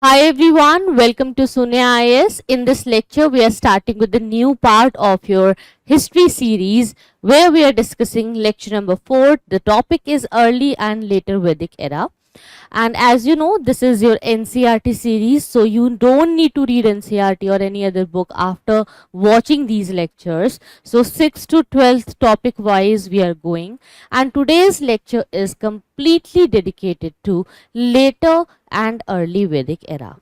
Hi everyone, welcome to Sunya IAS. In this lecture, we are starting with the new part of your history series where we are discussing lecture number 4. The topic is early and later Vedic era. And as you know, this is your NCERT series, so you don't need to read NCERT or any other book after watching these lectures. So 6th to 12th topic wise we are going, and today's lecture is completely dedicated to later and early Vedic era.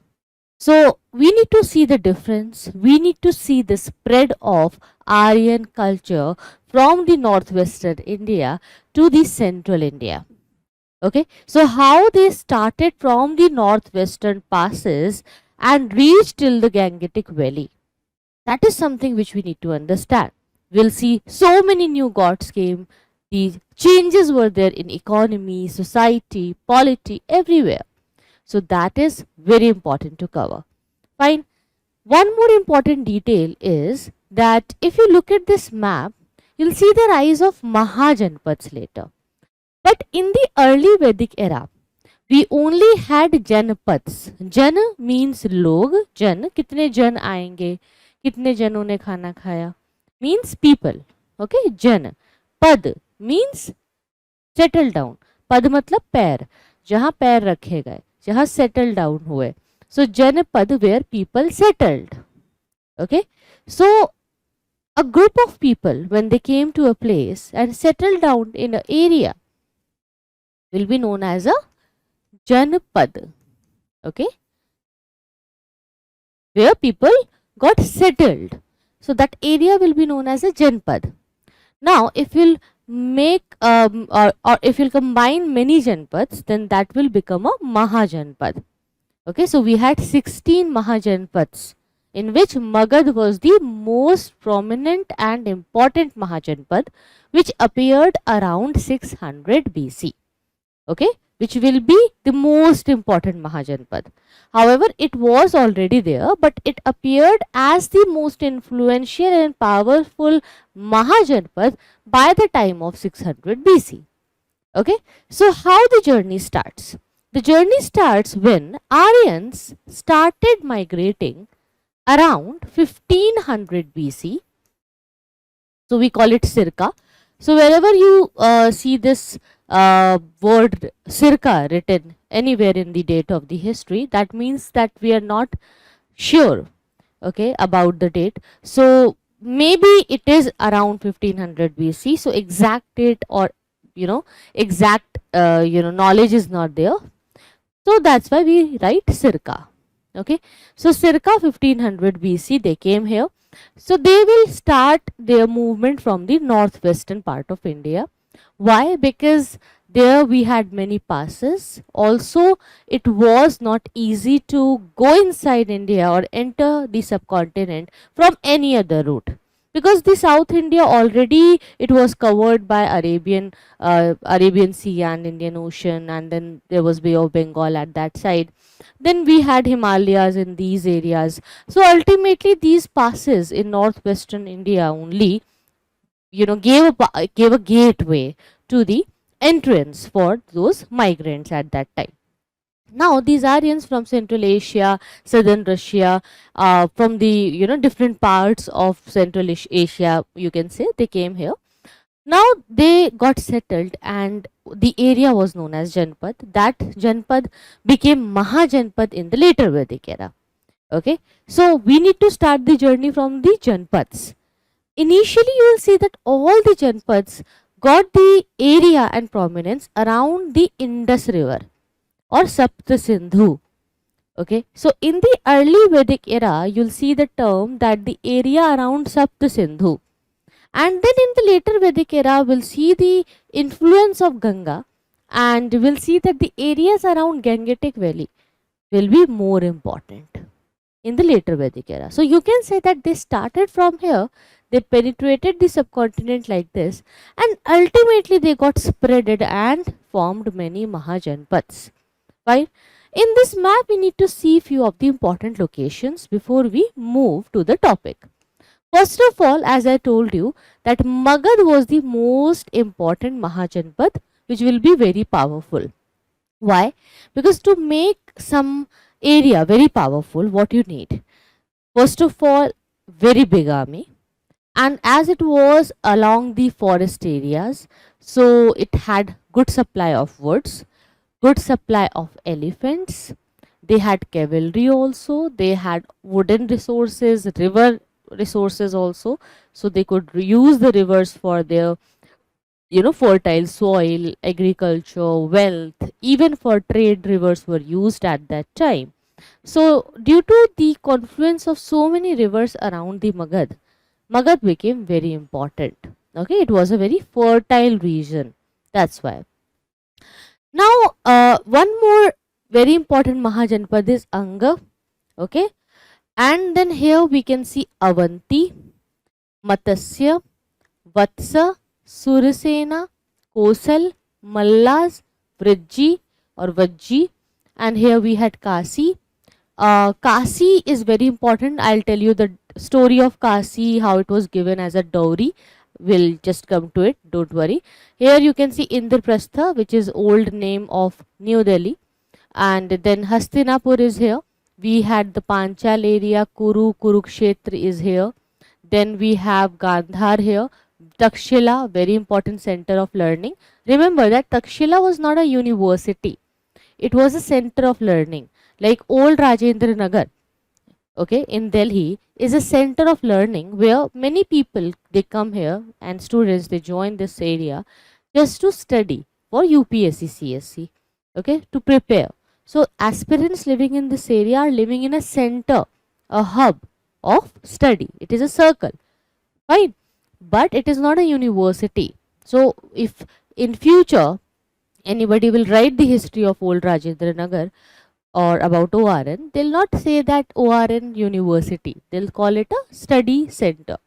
So we need to see the difference. We need to see the spread of Aryan culture from the northwestern India to the central India. Okay, so how they started from the northwestern passes and reached till the Gangetic Valley. That is something which we need to understand. We'll see so many new gods came. The changes were there in economy, society, polity, everywhere. So that is very important to cover. Fine. One more important detail is that if you look at this map, you'll see the rise of Mahajanpads later. But in the early Vedic era, we only had Janapads. Jana means log. Jan, kitne jan आएंगे, kitne जनों ने खाना खाया, means people. Okay, Jan. Pad means settle down. Pad मतलब पैर, जहाँ पैर रखे गए, जहाँ settle down हुए. So Janapad where people settled. Okay, so a group of people when they came to a place and settled down in an area will be known as a Janapad. Okay, where people got settled. So that area will be known as a Janpad. Now, if you'll make or if you'll combine many Janpads, then that will become a Mahajanpad. Okay, so we had 16 Mahajanpads, in which Magad was the most prominent and important Mahajanpad, which appeared around 600 BC. Okay, which will be the most important Mahajanpad. However, it was already there, but it appeared as the most influential and powerful Mahajanpad by the time of 600 BC. Okay, so how the journey starts? The journey starts when Aryans started migrating around 1500 BC. So we call it Circa. So wherever you see this word circa written anywhere in the date of the history, that means that we are not sure, okay, about the date. So maybe it is around 1500 BC. So exact date or exact knowledge is not there. So that's why we write circa. Okay, so circa 1500 BC they came here. So they will start their movement from the northwestern part of India. Why? Because there we had many passes. Also, it was not easy to go inside India or enter the subcontinent from any other route. Because the South India already it was covered by Arabian Sea and Indian Ocean, and then there was Bay of Bengal at that side. Then we had Himalayas in these areas. So ultimately these passes in northwestern India only gave a gateway to the entrance for those migrants at that time. Now these Aryans from Central Asia, Southern Russia, from the different parts of Central Asia, you can say, they came here. Now they got settled and the area was known as Janpad. That Janpad became Mahajanpad in the later Vedic era. Okay, so we need to start the journey from the Janpads. Initially you will see that all the Janpads got the area and prominence around the Indus River or Sapta Sindhu. Okay, so in the early Vedic era you'll see the term that the area around Sapta Sindhu. And then in the later Vedic era, we'll see the influence of Ganga, and we'll see that the areas around Gangetic Valley will be more important in the later Vedic era. So you can say that they started from here, they penetrated the subcontinent like this, and ultimately they got spreaded and formed many Mahajanpads. Right? In this map, we need to see few of the important locations before we move to the topic. First of all, as I told you, that Magad was the most important Mahajanpad, which will be very powerful. Why? Because to make some area very powerful, what you need? First of all, very big army, and as it was along the forest areas, so it had good supply of woods, good supply of elephants. They had cavalry also, they had wooden resources, river resources also, so they could use the rivers for their fertile soil, agriculture, wealth, even for trade. Rivers were used at that time. So due to the confluence of so many rivers around the Magad became very important. Okay, it was a very fertile region. That's why. Now, one more very important Mahajanpad is Anga. Okay, and then here we can see Avanti, Matsya, Vatsa, Surasena, Kosal, Mallas, Vrajji or Vajji, and here we had Kasi. Kasi is very important. I'll tell you the story of Kasi, how it was given as a dowry. We'll just come to it, don't worry. Here you can see Indraprastha, which is old name of New Delhi, and then Hastinapur is here. We had the Panchal area, Kurukshetra is here. Then we have Gandhar here. Takshila, very important center of learning. Remember that Takshila was not a university. It was a center of learning. Like old Rajendra Nagar, okay, in Delhi is a center of learning where many people, they come here and students, they join this area just to study for UPSC, CSE, okay, to prepare. So aspirants living in this area are living in a center, a hub of study. It is a circle, fine, but it is not a university. So if in future anybody will write the history of old Rajendra Nagar or about ORN, they'll not say that ORN University. They'll call it a study center.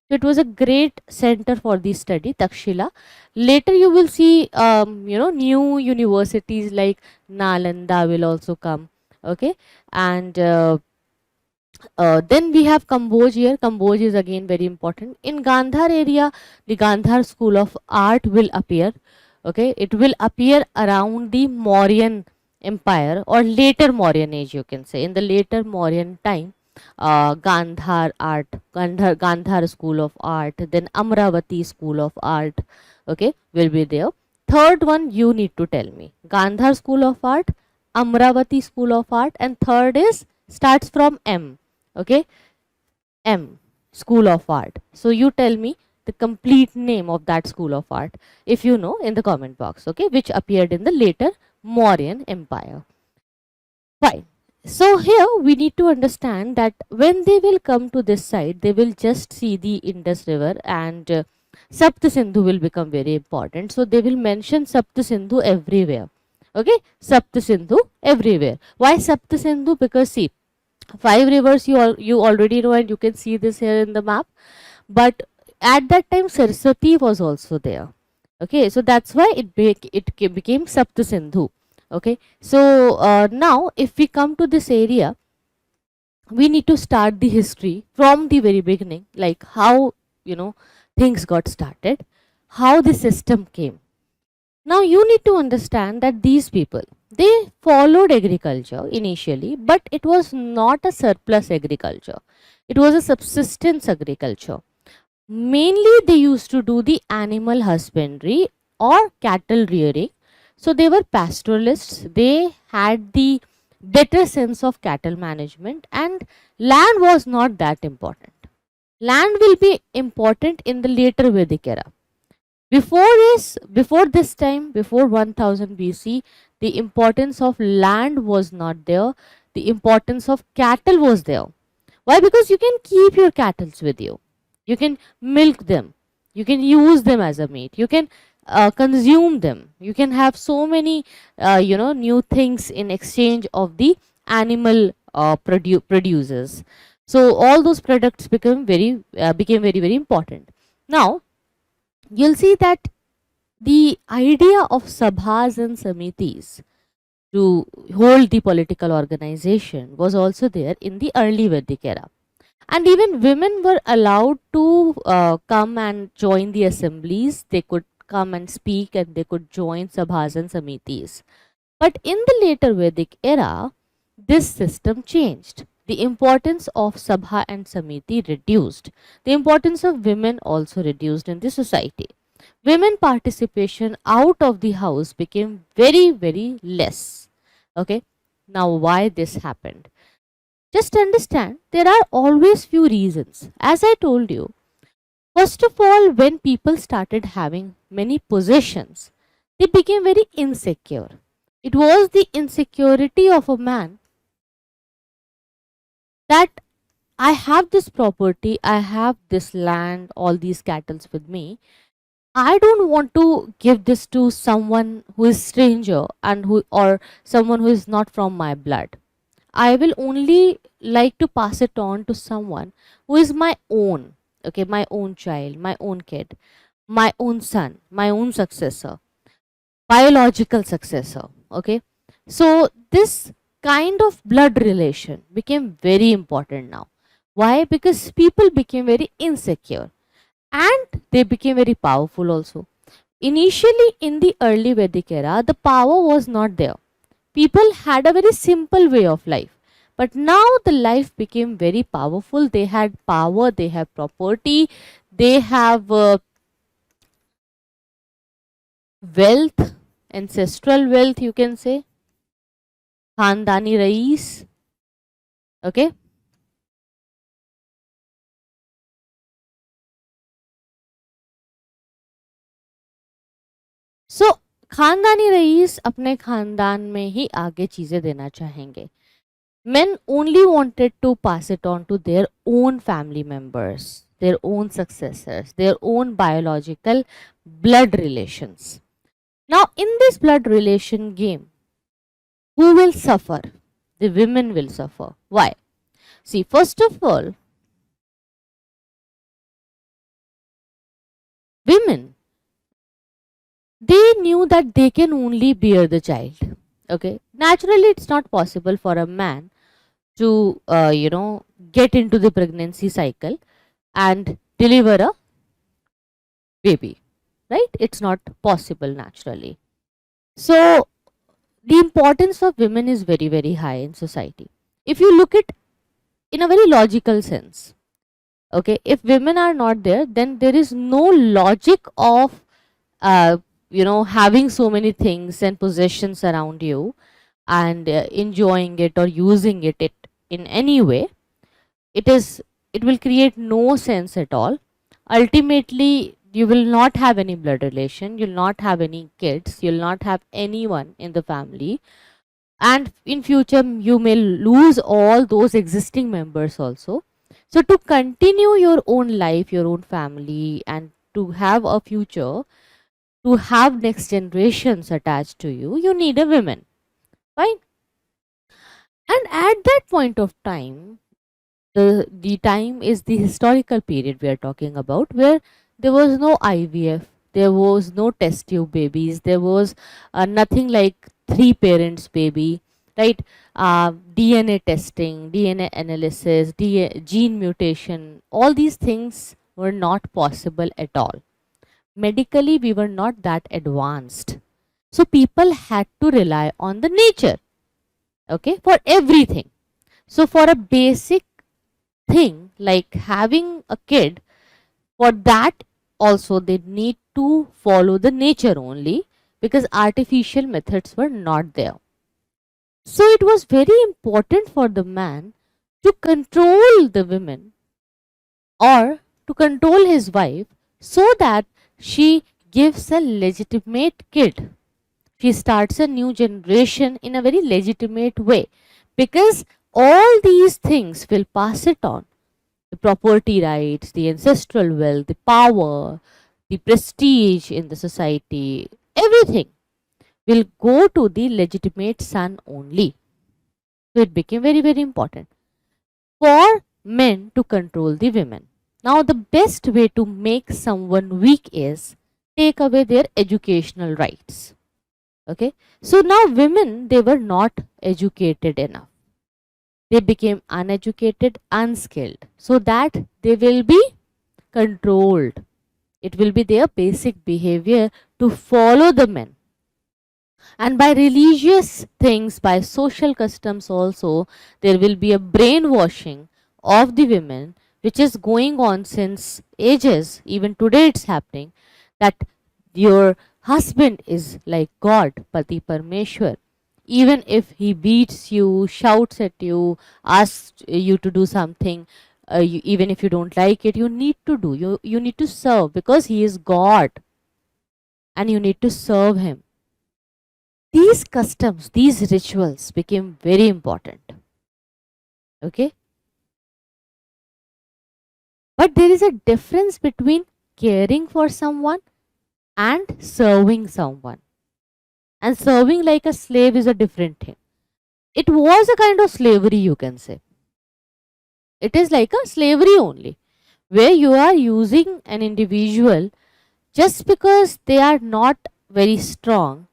So it was a great center for the study, Takshila. Later you will see, new universities like Nalanda will also come. Okay, and then we have Kamboj here. Kamboj is again very important. In Gandhar area, the Gandhar School of Art will appear. Okay, it will appear around the Mauryan Empire or later Mauryan age, you can say. In the later Mauryan time, Gandhar art, Gandhar School of Art, then Amravati School of Art, okay, will be there. Third one you need to tell me. Gandhar School of Art, Amravati School of Art, and third is starts from M. Okay, M, School of Art. So you tell me the complete name of that School of Art, if you know, in the comment box, okay, which appeared in the later Mauryan Empire. Fine. So here we need to understand that when they will come to this side, they will just see the Indus River, and Sapta Sindhu will become very important. So they will mention Sapta Sindhu everywhere. Okay, Sapta Sindhu everywhere. Why Sapta Sindhu? Because see, 5 rivers you already know, and you can see this here in the map. But at that time Saraswati was also there. Okay, so that's why it became Sapta Sindhu. Okay, so now if we come to this area, we need to start the history from the very beginning, like how things got started, how the system came. Now you need to understand that these people, they followed agriculture initially, but it was not a surplus agriculture. It was a subsistence agriculture. Mainly they used to do the animal husbandry or cattle rearing. So they were pastoralists. They had the better sense of cattle management, and land was not that important. Land will be important in the later Vedic era. Before this time, before 1000 BC, the importance of land was not there. The importance of cattle was there. Why? Because you can keep your cattle with you. You can milk them. You can use them as a meat. You can consume them. You can have so many, new things in exchange of the animal producers. So all those products became very very important. Now you'll see that the idea of sabhas and samitis to hold the political organization was also there in the early Vedic era. And even women were allowed to come and join the assemblies. They could come and speak, and they could join sabhas and samitis. But in the later Vedic era, this system changed. The importance of Sabha and Samiti reduced. The importance of women also reduced in the society. Women participation out of the house became very, very less. Okay. Now, why this happened? Just understand there are always few reasons. As I told you, first of all, when people started having many possessions, they became very insecure. It was the insecurity of a man that I have this property, I have this land, all these cattle with me. I don't want to give this to someone who is stranger and who or someone who is not from my blood. I will only like to pass it on to someone who is my own, okay, my own child, my own kid, my own son, my own successor, biological successor, okay. So this kind of blood relation became very important now. Why? Because people became very insecure and they became very powerful also. Initially, in the early Vedic era, the power was not there. People had a very simple way of life. But now the life became very powerful. They had power, they have property, they have wealth, ancestral wealth, you can say, Khandani Rais. Okay. सो खानदानी rice अपने खानदान में ही आगे चीजें देना चाहेंगे. Men only wanted to pass it on to their own family members, their own successors, their own biological blood relations. Now, in this blood relation game, who will suffer? The women will suffer. Why? See, first of all, women, they knew that they can only bear the child. Okay, naturally, it's not possible for a man to, get into the pregnancy cycle and deliver a baby, right? It's not possible naturally. So, the importance of women is very, very high in society. If you look at in a very logical sense, okay, if women are not there, then there is no logic of, having so many things and possessions around you and enjoying it or using it in any way. It will create no sense at all. Ultimately, you will not have any blood relation, you'll not have any kids, you'll not have anyone in the family, and in future you may lose all those existing members also. So to continue your own life, your own family, and to have a future, to have next generations attached to you, you need a woman, fine. And at that point of time, the time is the historical period we are talking about, where there was no IVF, there was no test tube babies, there was nothing like three parents baby, right? DNA testing, DNA analysis, gene mutation, all these things were not possible at all. Medically, we were not that advanced, so people had to rely on the nature, okay, for everything. So for a basic thing like having a kid, for that also they need to follow the nature only, because artificial methods were not there. So it was very important for the man to control the women or to control his wife, so that she gives a legitimate kid. She starts a new generation in a very legitimate way, because all these things will pass it on: the property rights, the ancestral wealth, the power, the prestige in the society, everything will go to the legitimate son only. So it became very, very important for men to control the women. Now, the best way to make someone weak is take away their educational rights. Okay, so now women, they were not educated enough. They became uneducated, unskilled, so that they will be controlled. It will be their basic behavior to follow the men. And by religious things, by social customs also, there will be a brainwashing of the women, which is going on since ages. Even today it's happening, that your husband is like God, Pati Parmeshwar. Even if he beats you, shouts at you, asks you to do something, even if you don't like it, you need to do. You need to serve, because he is God, and you need to serve him. These customs, these rituals became very important. Okay. But there is a difference between caring for someone and serving someone. And serving like a slave is a different thing. It was a kind of slavery, you can say. It is like a slavery only, where you are using an individual just because they are not very strong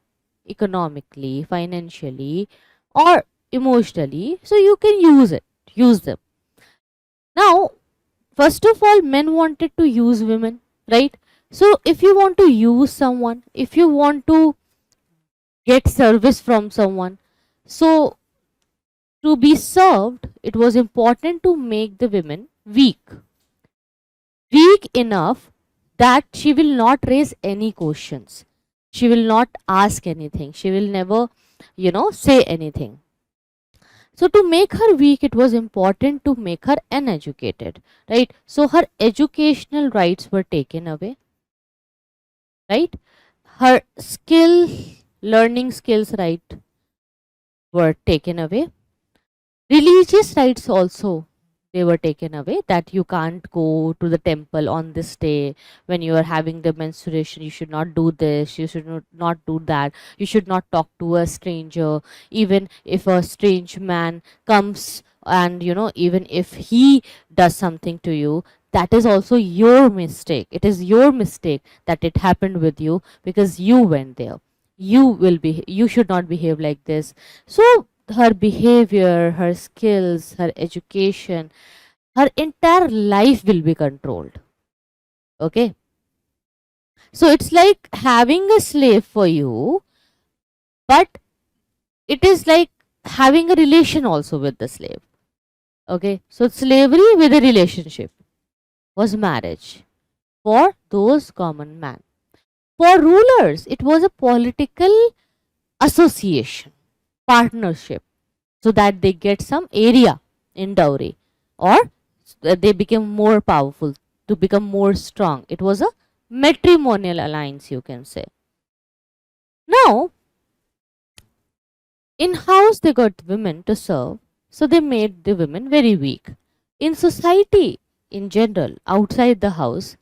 economically, financially, or emotionally. So you can use them. Now, first of all, men wanted to use women, right? So if you want to use someone, if you want to get service from someone, so to be served, it was important to make the women weak enough that she will not raise any questions, she will not ask anything, she will never, say anything. So to make her weak, it was important to make her uneducated, right? So her educational rights were taken away, right? Her learning skills right were taken away. Religious rights also, they were taken away, that you can't go to the temple on this day when you are having the menstruation, you should not do this, you should not do that, you should not talk to a stranger, even if a strange man comes, and even if he does something to you, that is also your mistake. It is your mistake that it happened with you, because you went there. You should not behave like this. So her behavior, her skills, her education, her entire life will be controlled. Okay. So it's like having a slave for you, but it is like having a relation also with the slave. Okay. So slavery with a relationship was marriage for those common men. For rulers, it was a political association, partnership, so that they get some area in dowry, or they become more powerful, to become more strong. It was a matrimonial alliance, you can say. Now, in house, they got women to serve, so they made the women very weak. In society, in general, outside the house,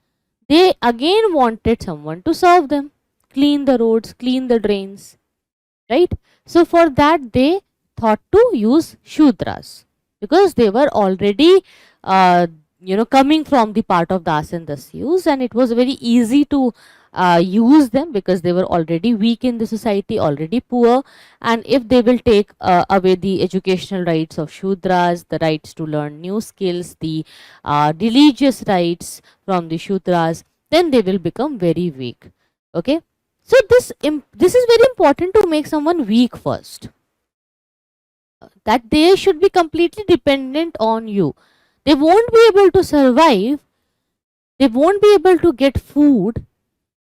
they again wanted someone to serve them, clean the roads, clean the drains, right? So for that, they thought to use Shudras, because they were already coming from the part of das and dasyus, and it was very easy to use them, because they were already weak in the society, already poor. And if they will take away the educational rights of Shudras, the rights to learn new skills, the religious rights from the Shudras, then they will become very weak. Okay. So this is very important, to make someone weak first, that they should be completely dependent on you. They won't be able to survive, they won't be able to get food,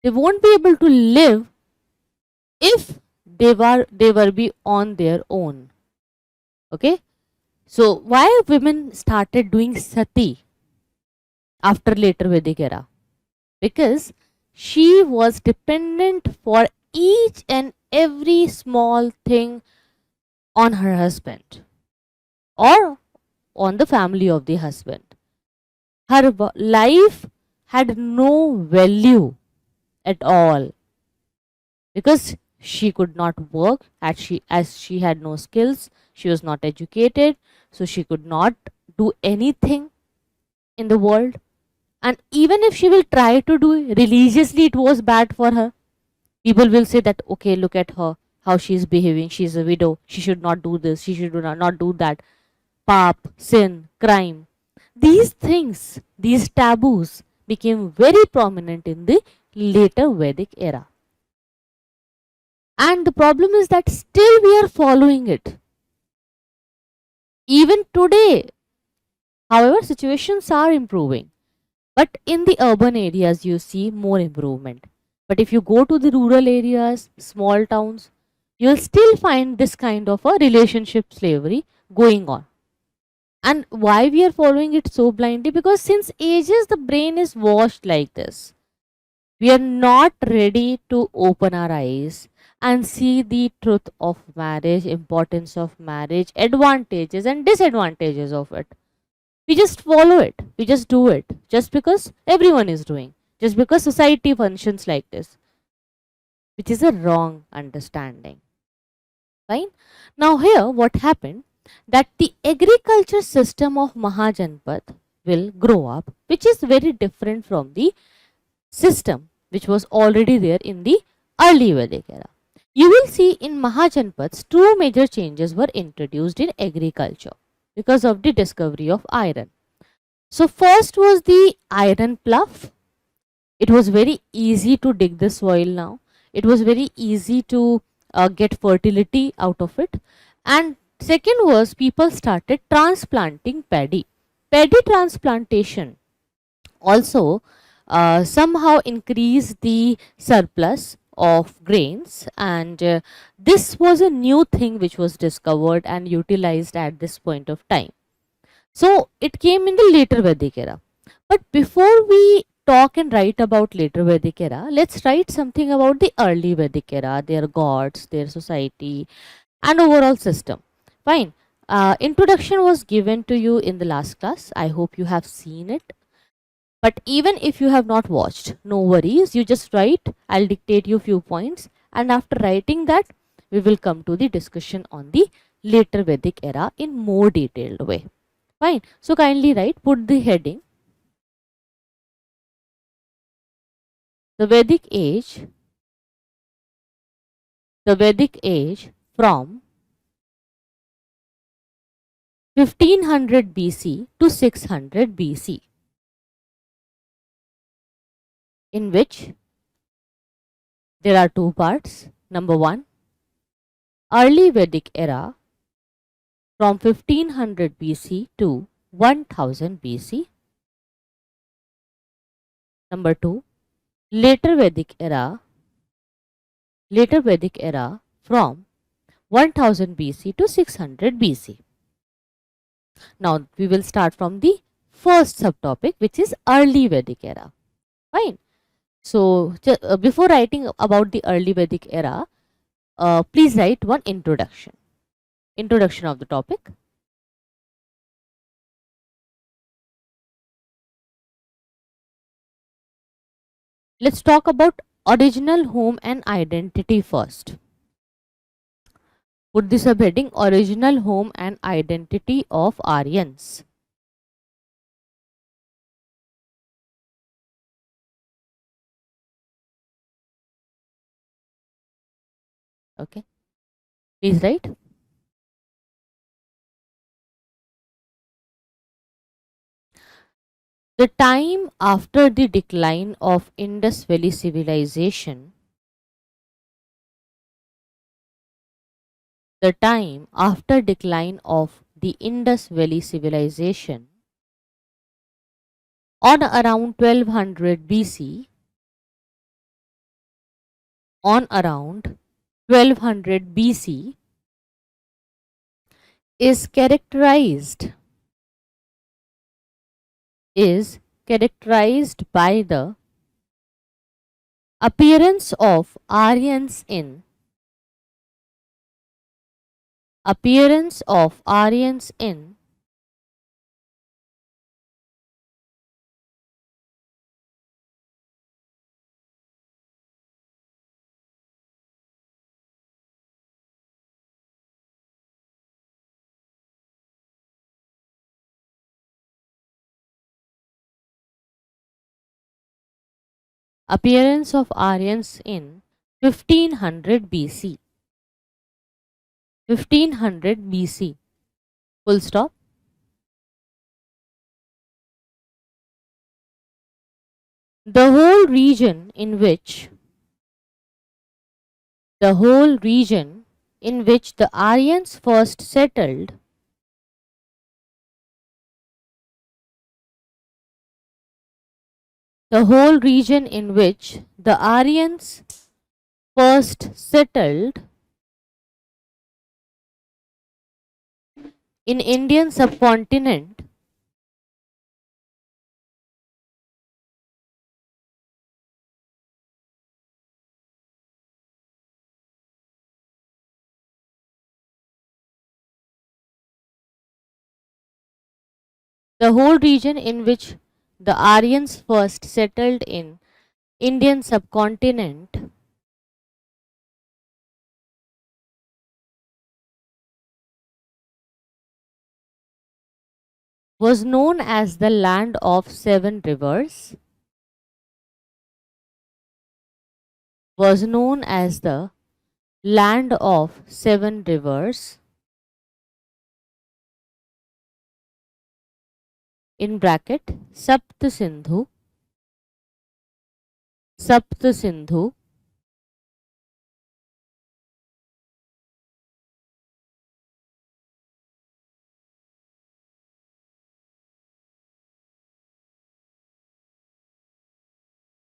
they won't be able to live if they were be on their own. Okay. So why women started doing sati after later Vedic era? Because she was dependent for each and every small thing on her husband, or on the family of the husband. Her life had no value at all, because she could not work, as she had no skills, she was not educated, so she could not do anything in the world. And even if she will try to do religiously, it was bad for her. People will say that, okay, look at her, how she is behaving, she is a widow, she should not do this, she should not do that. Pap, sin, crime. These things, these taboos became very prominent in the later Vedic era. And the problem is that still we are following it. Even today, however, situations are improving. But in the urban areas, you see more improvement. But if you go to the rural areas, small towns, you'll still find this kind of a relationship slavery going on. And why we are following it so blindly? Because since ages, the brain is washed like this. We are not ready to open our eyes and see the truth of marriage, importance of marriage, advantages and disadvantages of it. We just follow it, we just do it, just because everyone is doing, just because society functions like this, which is a wrong understanding. Fine. Now here what happened, that the agriculture system of Mahajanpat will grow up, which is very different from the system which was already there in the early Vedic era. You will see in Mahajanpads two major changes were introduced in agriculture because of the discovery of iron. So first was the iron plough. It was very easy to dig the soil now. It was very easy to get fertility out of it. And second was people started transplanting paddy. Paddy transplantation also somehow increased the surplus of grains, and this was a new thing which was discovered and utilized at this point of time. So it came in the later Vedic era. But before we talk and write about later Vedic era, let's write something about the early Vedic era, their gods, their society, and overall system. Fine. Introduction was given to you in the last class. I hope you have seen it. But even if you have not watched, no worries. You just write. I'll dictate you few points. And after writing that, we will come to the discussion on the later Vedic era in more detailed way. Fine. So kindly write, put the heading. The Vedic age from 1500 BC to 600 BC, in which there are two parts. Number one, early Vedic era from 1500 BC to 1000 BC. Number two, later Vedic era from 1000 BC to 600 BC. Now we will start from the first subtopic, which is early Vedic era. Fine. So before writing about the early Vedic era, please write one introduction. Introduction of the topic. Let's talk about original home and identity first. Put this subheading, original home and identity of Aryans. Okay. Please write. The time after the decline of Indus Valley civilization, the time after decline of the Indus Valley civilization on around 1200 BC, on around 1200 BC is characterized by the appearance of Aryans in appearance of Aryans in 1500 BC. 1500 BC. Full stop. The whole region in which The whole region in which the Aryans first settled the whole region in which the Aryans first settled in Indian subcontinent the whole region in which the Aryans first settled in Indian subcontinent was known as the land of seven rivers, was known as the land of seven rivers, in bracket Sapt Sindhu,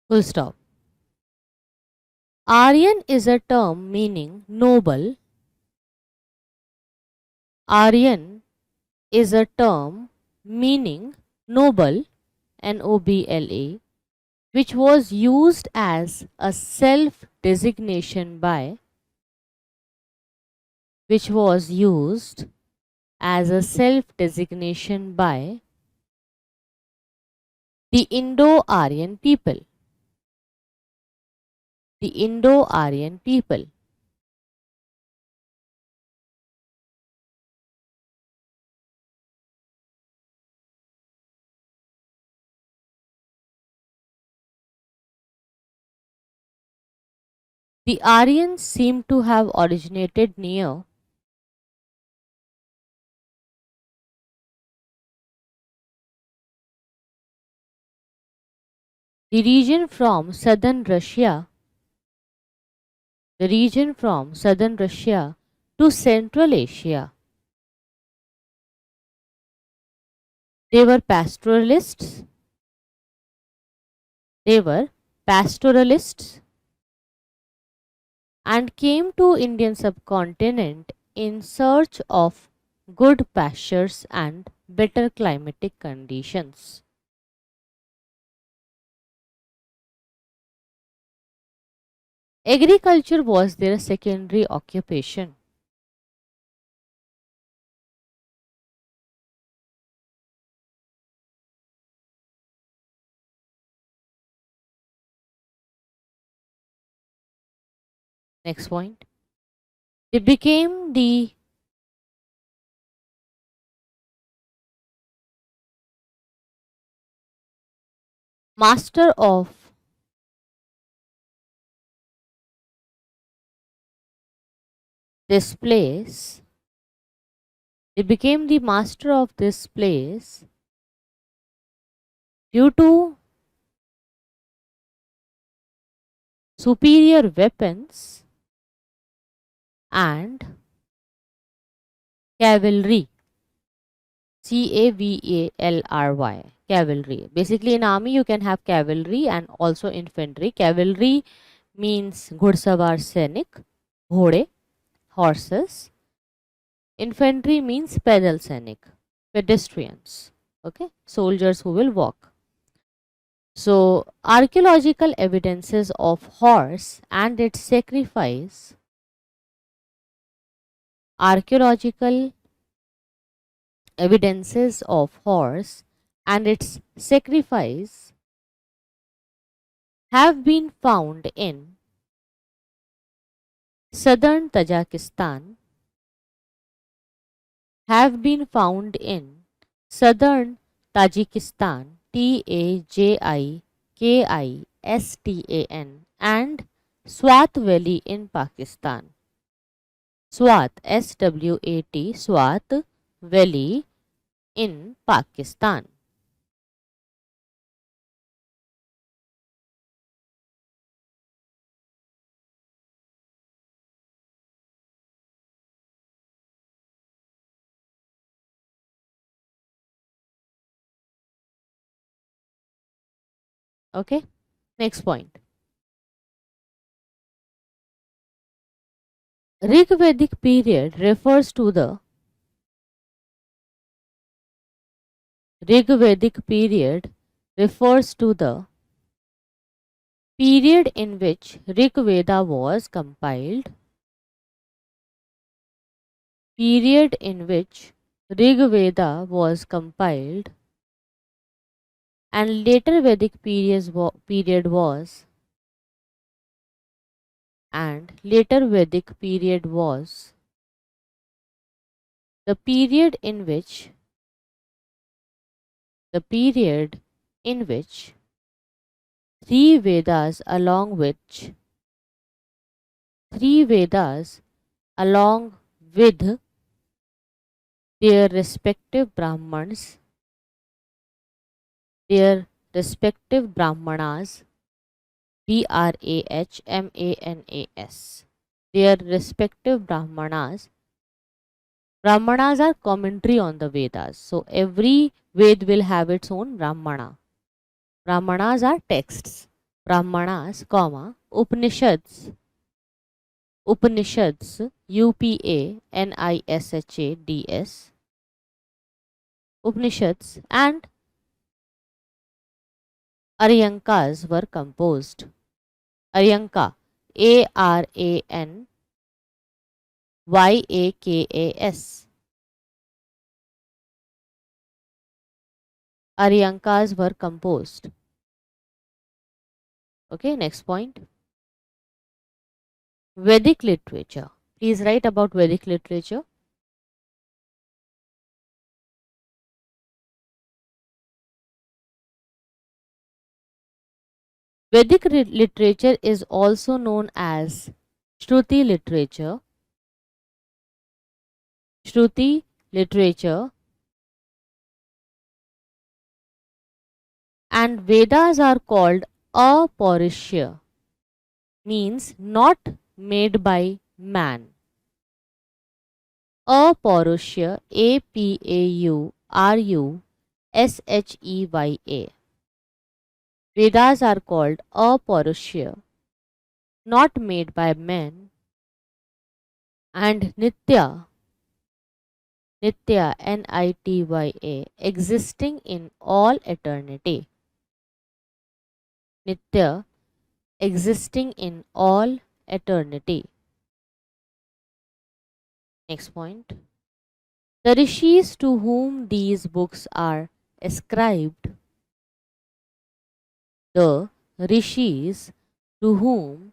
full stop. Aryan is a term meaning noble. Aryan is a term meaning noble, Nobla, which was used as a self designation by which was used as a self designation by the Indo-Aryan people. The Indo-Aryan people. The Aryans seem to have originated near the region from southern Russia, to Central Asia. They were pastoralists. They were pastoralists and came to Indian subcontinent in search of good pastures and better climatic conditions. Agriculture was their secondary occupation. Next point. They became the master of this place. They became the master of this place due to superior weapons and cavalry. Cavalry. Cavalry. Basically, in army, you can have cavalry and also infantry. Cavalry means ghudsavar sainik, ghode, horses. Infantry means pedal sainik, pedestrians. Okay, soldiers who will walk. So, archaeological evidences of horse and its sacrifice. Archaeological evidences of horse and its sacrifice have been found in southern Tajikistan, Tajikistan, and Swat Valley in Pakistan. Swat, SWAT, Swat Valley in Pakistan. Okay, next point. Rigvedic period refers to the Rigvedic period refers to the period in which Rigveda was compiled, period in which Rigveda was compiled, and later Vedic period was, and later Vedic period was the period in which the period in which three Vedas three Vedas along with their respective Brahmans, their respective Brahmanas, Brahmanas, their respective Brahmanas. Brahmanas are commentary on the Vedas. So every Ved will have its own Brahmana. Brahmanas are texts. Brahmanas, comma, Upanishads, Upanishads, Upanishads, Upanishads and Aryankas were composed. Aryanka, Aryankas. Aryankas were composed. Okay, next point. Vedic literature. Please write about Vedic literature. Vedic literature is also known as Shruti literature. Shruti literature, and Vedas are called Aparishya, means not made by man. Aparushya, Apaurushya. Vedas are called Aparushya, not made by men, and Nitya, Nitya, existing in all eternity. Nitya, existing in all eternity. Next point. The rishis to whom these books are ascribed, the rishis to whom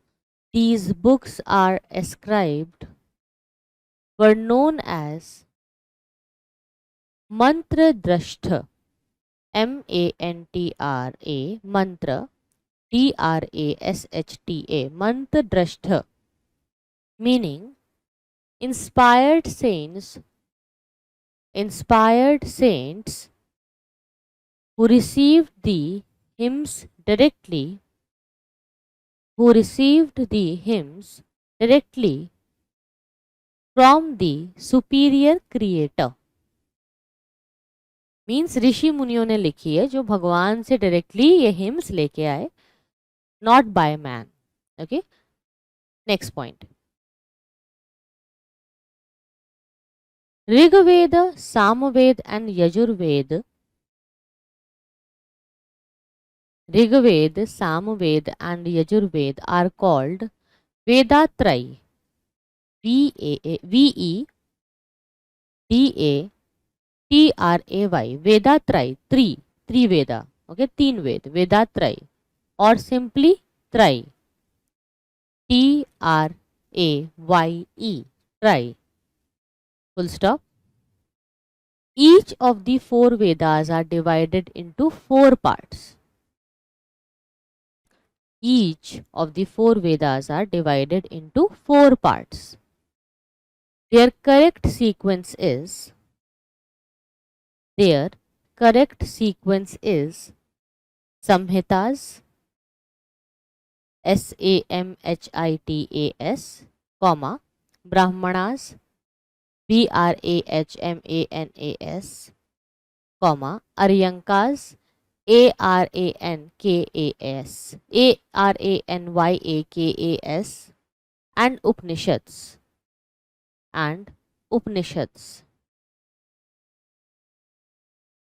these books are ascribed were known as Mantra Drashta, Mantra, Mantra, Drashta, Mantra Drashta, meaning inspired saints who received the hymns directly, from the superior creator. Means ऋषि मुनियों ने लिखी है जो भगवान से directly ये hymns लेके आए, not by man. Okay, next point. Rigveda, Samaveda and Yajurveda, Rigveda, Samaveda and Yajurveda are called Vedatray, Vedatray, Vedatray, three Veda, okay, तीन वेद, Vedatray, or simply Tray, Traye, Tray, full stop. Each of the four Vedas are divided into four parts. Each of the four Vedas are divided into four parts. Their correct sequence is Samhitas, Samhitas, comma, Brahmanas, Brahmanas, comma, Aryankas, Aryankas, Aranyaks, and Upanishads, and Upanishads.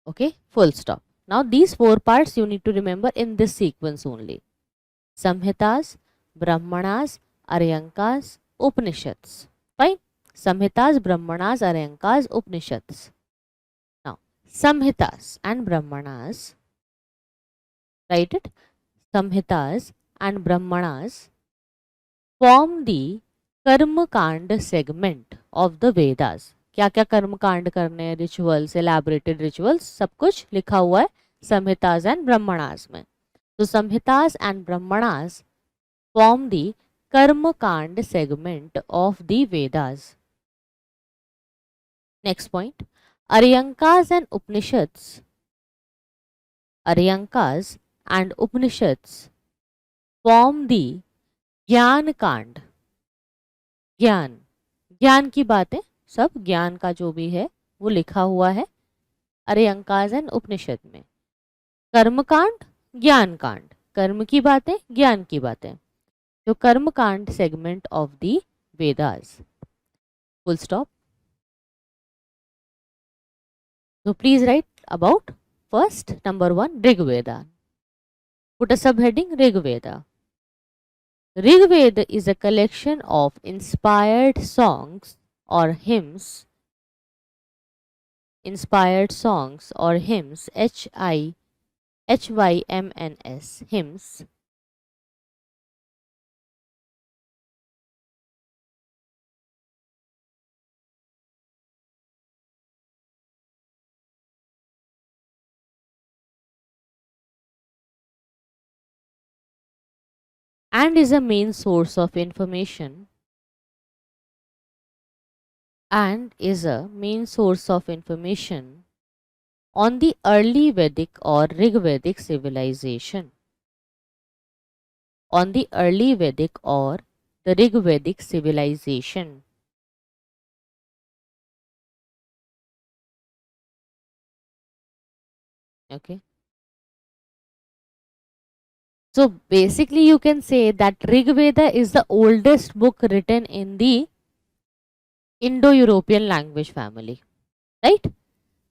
Okay, full stop. Now these four parts you need to remember in this sequence only. Samhitas, Brahmanas, Aryankas, Upanishads. Fine. Samhitas, Brahmanas, Aryankas, Upanishads. Now, Samhitas and Brahmanas, write it. Samhitas and Brahmanas form the Karma Kand segment of the Vedas. क्या क्या कर्म कांड करने हैं, rituals, elaborated rituals, सब कुछ लिखा हुआ है संहितास एंड ब्रह्मणास में. तो संहितास and ब्रह्मणास form the Karma Kand segment of the Vedas. Next point, Aryankas and Upanishads. Aryankas and Upanishads form the Gyan Kand. ज्ञान, ज्ञान की बातें, सब ज्ञान का जो भी है वो लिखा हुआ है अरयंकास एंड उपनिषद में. कर्म कांड, ज्ञान कांड, कर्म की बातें, ज्ञान की बातें. जो कर्म कांड segment of the Vedas. Full stop. So please write about first number 1 Rigveda. Put a subheading Rigveda. Rigveda is a collection of inspired songs or hymns. Inspired songs or hymns, HYMNS, hymns. And is a main source of information. And is a main source of information on the early Vedic or Rigvedic civilization. On the early Vedic or the Rigvedic civilization. Okay. So basically you can say that Rigveda is the oldest book written in the Indo-European language family. Right?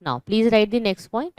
Now please write the next point.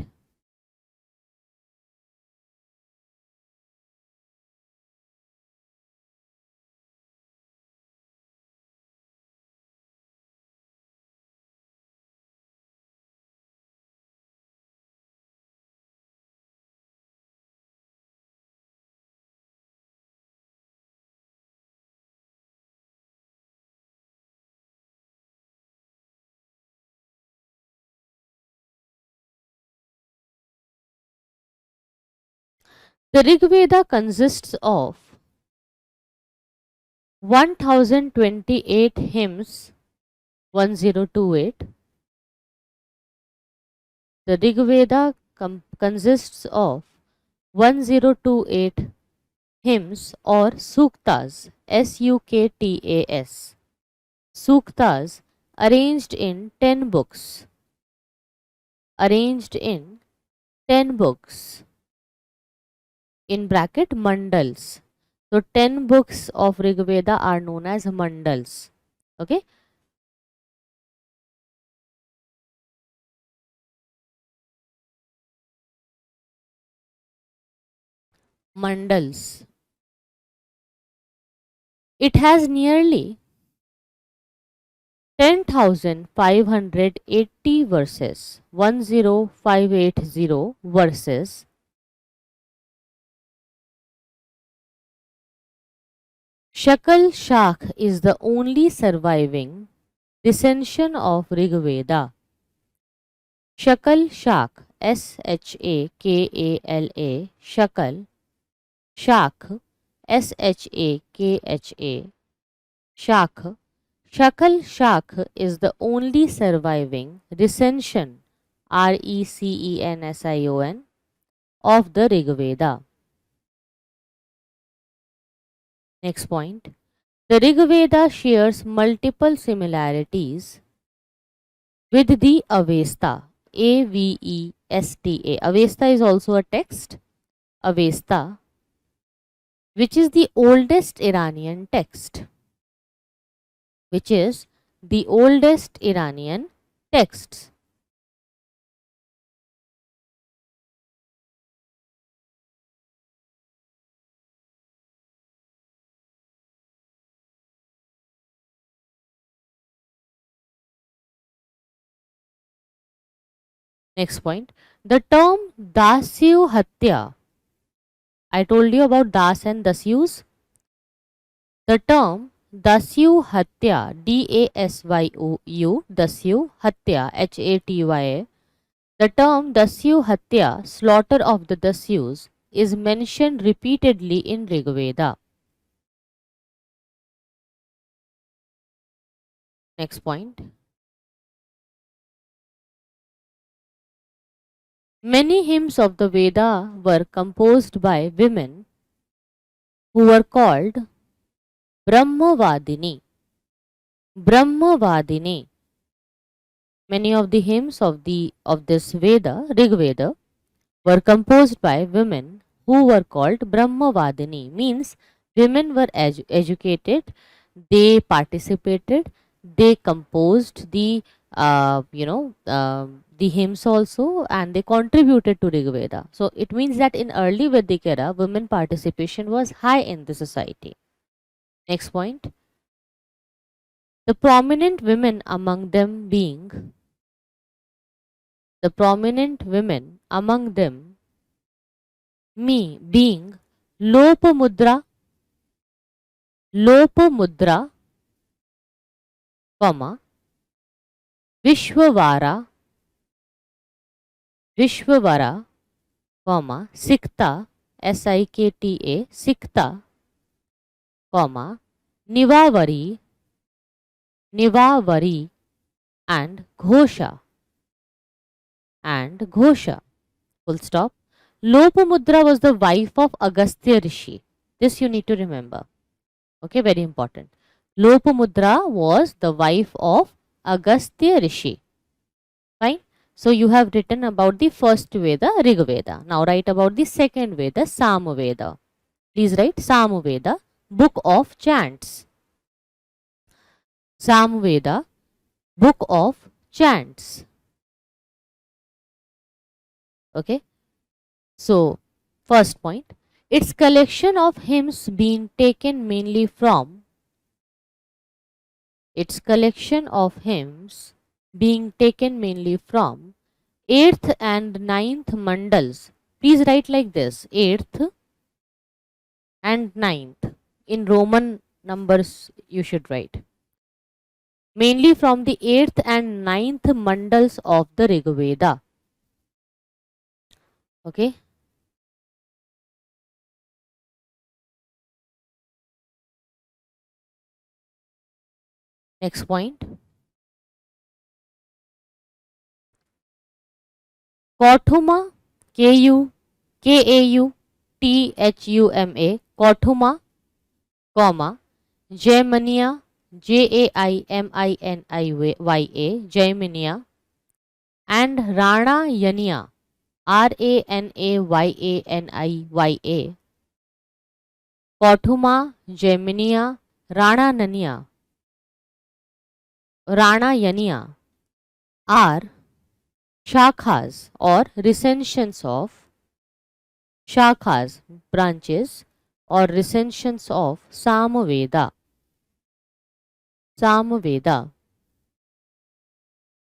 The Rigveda consists of 1028 hymns, 1028. The Rigveda consists of 1028 hymns or suktas, Suktas. Suktas arranged in 10 books. Arranged in 10 books. In bracket mandals. So 10 books of Rigveda are known as mandals. Okay. Mandals. It has nearly 10,580 verses. 10580 verses. Shakal Shakh is the only surviving recension of Rigveda. Shakal Shakh, Shakala, Shakal, Shakh, Shakha, Shakh. Shakal Shakh is the only surviving recension, Recension, of the Rigveda. Next point. The Rigveda shares multiple similarities with the Avesta. Avesta. Avesta is also a text. Avesta, which is the oldest Iranian text. Which is the oldest Iranian texts. Next point, the term Dasyu Hatya. I told you about Das and Dasyus. The term Dasyu Hatya, Dasyu, Dasyu Hatya, Hatya. The term Dasyu Hatya, slaughter of the Dasyus, is mentioned repeatedly in Rigveda. Next point. Many hymns of the Veda were composed by women who were called Brahmavadini. Brahmavadini. Many of the hymns of this Veda, Rigveda, were composed by women who were called Brahmavadini. Means women were educated, they participated, they composed the the hymns also, and they contributed to Rigveda. So it means that in early Vedic era, women participation was high in the society. Next point. The prominent women among them being being Lopamudra, comma, Vishwavara, comma, Sikta, Sikta, Sikta, comma, Nivavari, and Ghosha, full stop. Lopamudra was the wife of Agastya Rishi. This you need to remember. Okay, very important. Lopamudra was the wife of Agastya Rishi. Fine. So you have written about the first Veda, Rigveda. Now write about the second Veda, Samaveda. Please write Samaveda, book of chants. Samaveda, book of chants. Okay. So first point, its collection of hymns being taken mainly from 8th and 9th mandals. Please write like this, 8th and 9th. In Roman numbers you should write. Mainly from the 8th and 9th mandals of the Rigveda. Okay. Next point. Kauthuma, Kauthuma, Kauthuma, comma, Jaiminiya, Jaiminiya, Jaiminiya, and Ranayaniya, Ranayaniya. Kauthuma, Jaiminiya, Ranayaniya are shakhas or recensions of branches or recensions of Samaveda. So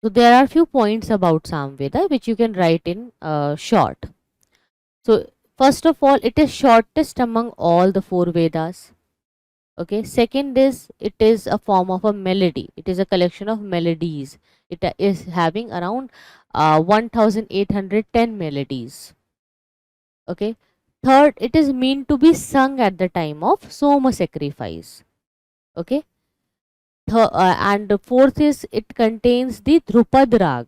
there are few points about Samaveda which you can write in short. So first of all, it is shortest among all the 4 Vedas. Okay. Second is, it is a form of a melody. It is a collection of melodies. It is having around 1810 melodies. Okay. Third, it is meant to be sung at the time of Soma sacrifice. Okay. And fourth is, it contains the Drupad Rag.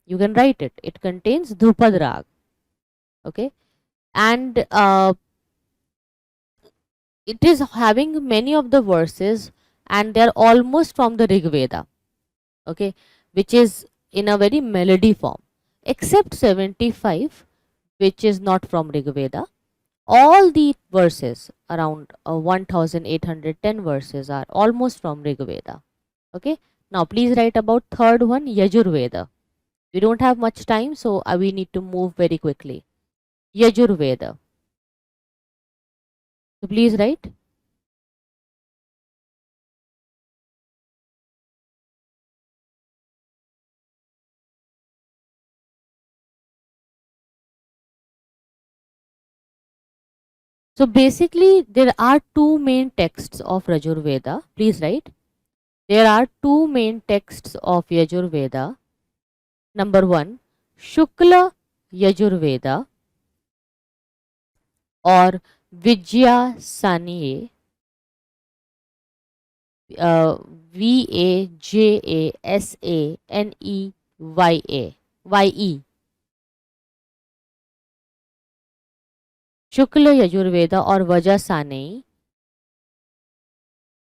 You can write it. It contains Drupad Rag. Okay. And it is having many of the verses, and they are almost from the Rigveda. Okay. Which is in a very melody form. except 75, which is not from Rigveda. All the verses, around 1810 verses, are almost from Rigveda. Okay, now please write about third one, Yajurveda. We don't have much time, so we need to move very quickly. Yajurveda. So please write. So basically, there are two main texts of Yajurveda. Please write. There are two main texts of Yajurveda. Number one, Shukla Yajurveda or Vijaya Saniye, Vajasaneye, Shukla Yajurveda or Vajasaneye.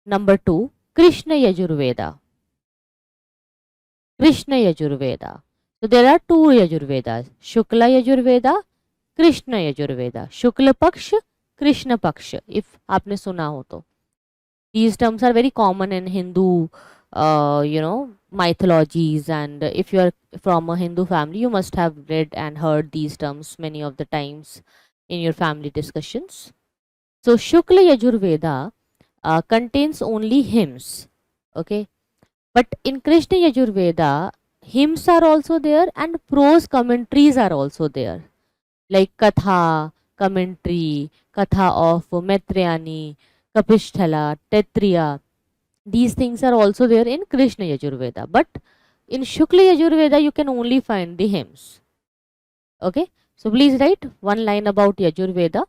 Number two, Krishna Yajurveda. Krishna Yajurveda. So there are two Yajurvedas, Shukla Yajurveda, Krishna Yajurveda. Shukla Paksh, Krishna Paksh, if आपने सुना हो तो. These terms are very common in Hindu, mythologies, and if you are from a Hindu family, you must have read and heard these terms many of the times in your family discussions. So Shukla Yajurveda contains only hymns, okay, but in Krishna Yajurveda, hymns are also there and prose commentaries are also there, like Katha, commentary, Katha of Maitrayani, Kapisthala, Tetriya. These things are also there in Krishna Yajurveda, but in Shukla Yajurveda you can only find the hymns. Okay, so please write one line about Yajurveda.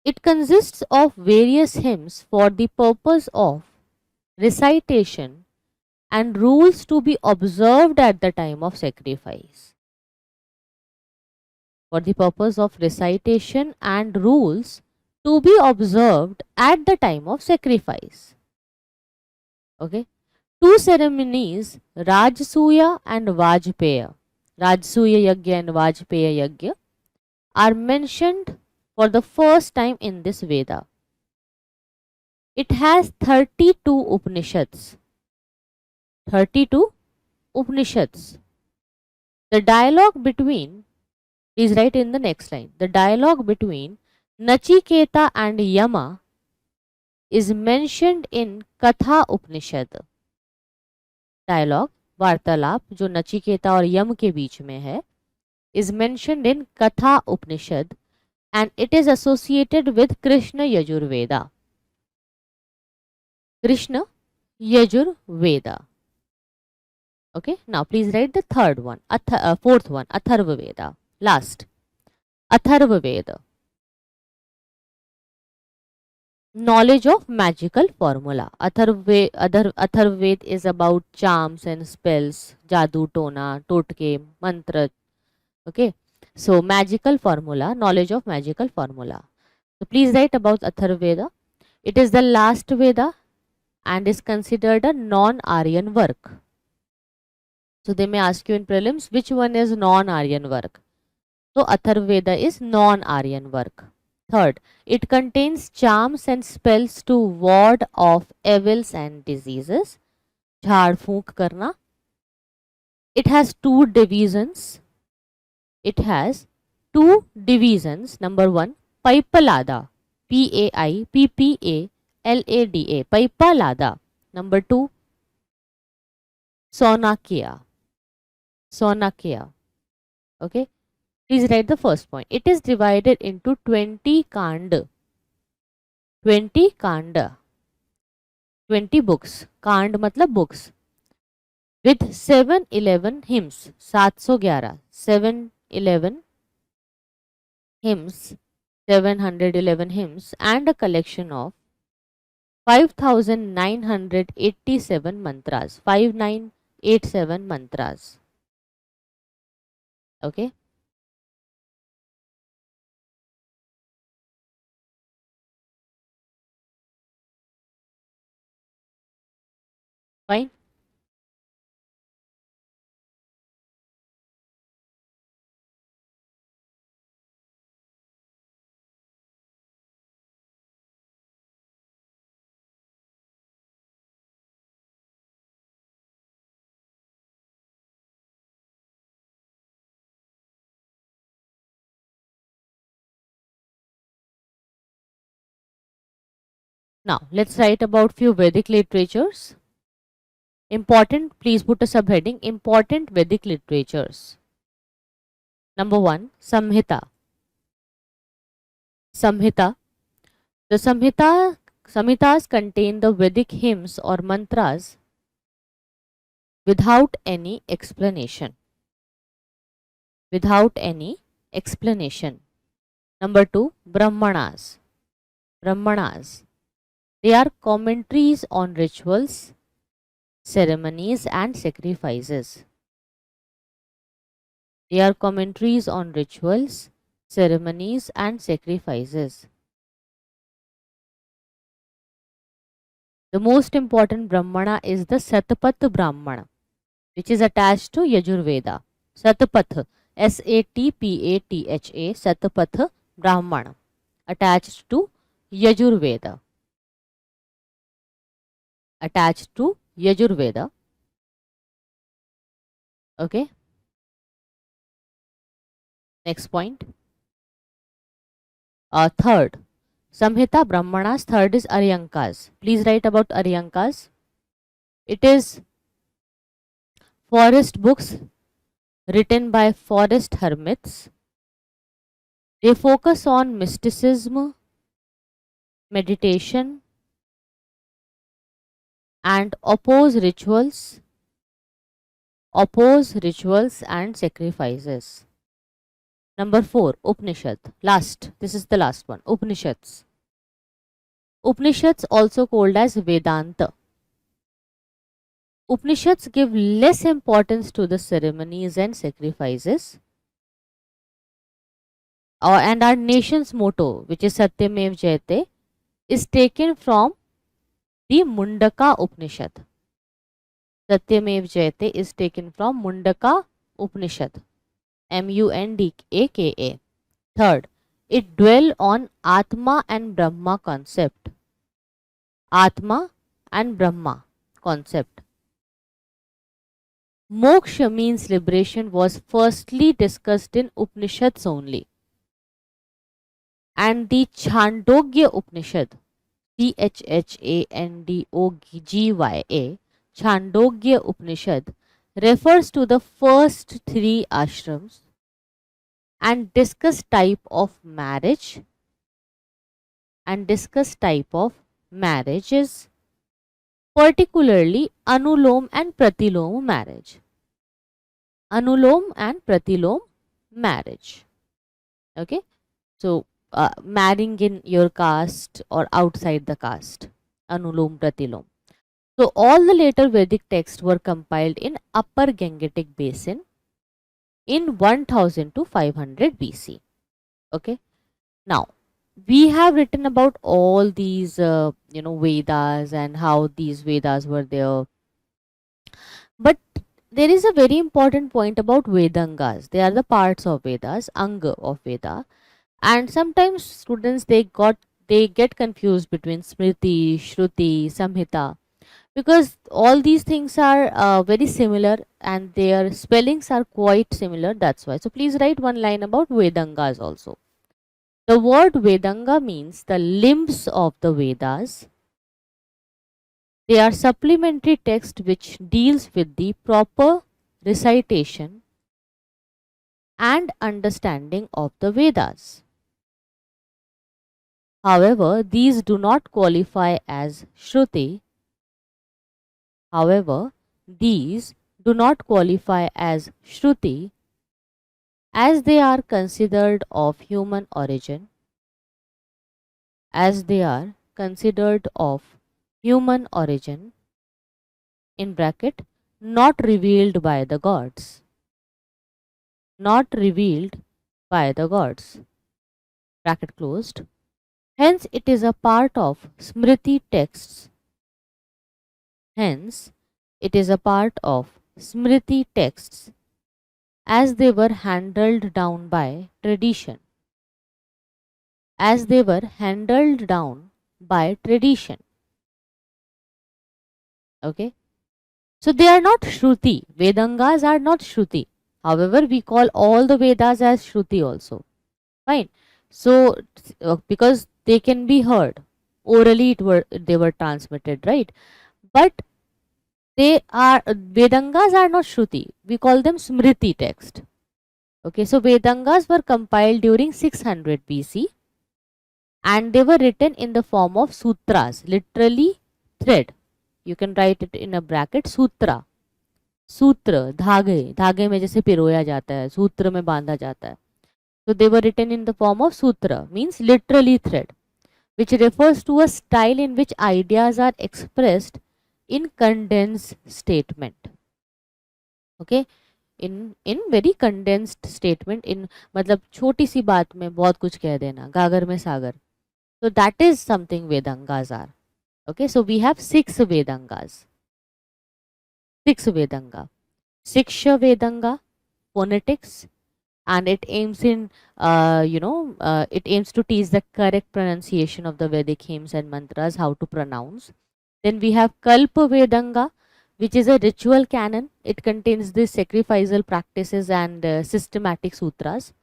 It consists of various hymns for the purpose of recitation and rules to be observed at the time of sacrifice. For the purpose of recitation and rules to be observed at the time of sacrifice. Okay. Two ceremonies, Rajasuya and Vajpaya, Rajasuya Yagya and Vajpaya Yagya, are mentioned for the first time in this Veda. It has 32 Upanishads. 32 Upanishads. The dialogue between, please write in the next line, the dialogue between Nachiketa and Yama is mentioned in Katha Upanishad. Dialogue, वार्तालाप जो नचिकेता और यम के बीच में है, is mentioned in Katha Upanishad and it is associated with Krishna Yajurveda. Krishna Yajurveda. Okay, now please write the third one, fourth one, Atharva Veda. Last, Atharva Veda. Knowledge of magical formula. Atharva Veda is about charms and spells, jadoo, tona, totke, mantra. Okay, so magical formula, knowledge of magical formula. So please write about Atharva Veda. It is the last Veda and is considered a non-Aryan work. So they may ask you in prelims which one is non-Aryan work. So Atharva Veda is non-Aryan work. Third, it contains charms and spells to ward off evils and diseases. Jhaad phook karna. It has two divisions. Number one, Paipalada. Paipalada. Paipalada. Number two, Sonakia. Okay. Please write the first point. It is divided into 20 kanda. 20 kanda. 20 books. Kand matlab books. With 711 hymns. 711. 711 hymns. 711 hymns and a collection of 5987 mantras. 5987 mantras. Okay. Fine. Now let's write about few Vedic literatures. Important, please put a subheading, important Vedic literatures. Number 1, Samhita. Samhita. The Samhitas contain the Vedic hymns or mantras without any explanation. Without any explanation. Number 2, Brahmanas. Brahmanas. They are commentaries on rituals, ceremonies and sacrifices. They are commentaries on rituals, ceremonies and sacrifices. The most important Brahmana is the Satpath Brahmana, which is attached to Yajurveda. Satpath, Satpatha, Satpath Brahmana, attached to Yajurveda. Attached to Yajurveda. Okay. Next point. Third, Samhita Brahmanas. Third is Aryankas. Please write about Aryankas. It is forest books written by forest hermits. They focus on mysticism, meditation, and oppose rituals and sacrifices. Number 4, Upanishad. This is the last one, Upanishads. Upanishads, also called as Vedanta. Upanishads give less importance to the ceremonies and sacrifices. And our nation's motto, which is Satyamev Jayate, is taken from the Mundaka Upanishad. Satyamev Jayate is taken from Mundaka Upanishad. Mundaka. Third, it dwell on Atma and Brahma concept. Atma and Brahma concept. Moksha means liberation was firstly discussed in Upanishads only. And the Chandogya Upanishad, Chandogya, Chandogya Upanishad refers to the first 3 ashrams and discuss type of marriage marriages, particularly Anulom and Pratilom marriage. Anulom and Pratilom marriage. Okay. So, marrying in your caste or outside the caste. Anulom Pratilom. So, all the later Vedic texts were compiled in Upper Gangetic Basin in 1000 to 500 BC. Okay. Now, we have written about all these, Vedas and how these Vedas were there. But there is a very important point about Vedangas. They are the parts of Vedas, Anga of Veda. And sometimes students, they get confused between Smriti, Shruti, Samhita, because all these things are very similar and their spellings are quite similar. That's why. So please write one line about Vedangas also. The word Vedanga means the limbs of the Vedas. They are supplementary text which deals with the proper recitation and understanding of the Vedas. However, these do not qualify as Shruti. As they are considered of human origin. In bracket, not revealed by the gods. Bracket closed. Hence, it is a part of Smriti texts. As they were handled down by tradition. Okay. So they are not Shruti. Vedangas are not Shruti. However, we call all the Vedas as Shruti also. Fine. So, because they can be heard. orally they were transmitted, right? But Vedangas are not Shruti. We call them Smriti text. Okay, so Vedangas were compiled during 600 BC and they were written in the form of sutras, literally thread. You can write it in a bracket, sutra. सूत्र, धागे, धागे में जैसे पिरोया जाता है, सूत्र में बांधा जाता है. So they were written in the form of sutra, means literally thread, which refers to a style in which ideas are expressed in condensed statement. Okay, in very condensed statement, in मतलब छोटी सी बात में बहुत कुछ कह देना, गागर में सागर. So that is something Vedangas are. Okay, so we have 6 Vedangas. 6 Vedanga. Shiksha Vedanga, phonetics, and it aims in it aims to teach the correct pronunciation of the Vedic hymns and mantras, how to pronounce. Then we have Kalpa Vedanga, which is a ritual canon. It contains the sacrificial practices and systematic sutras.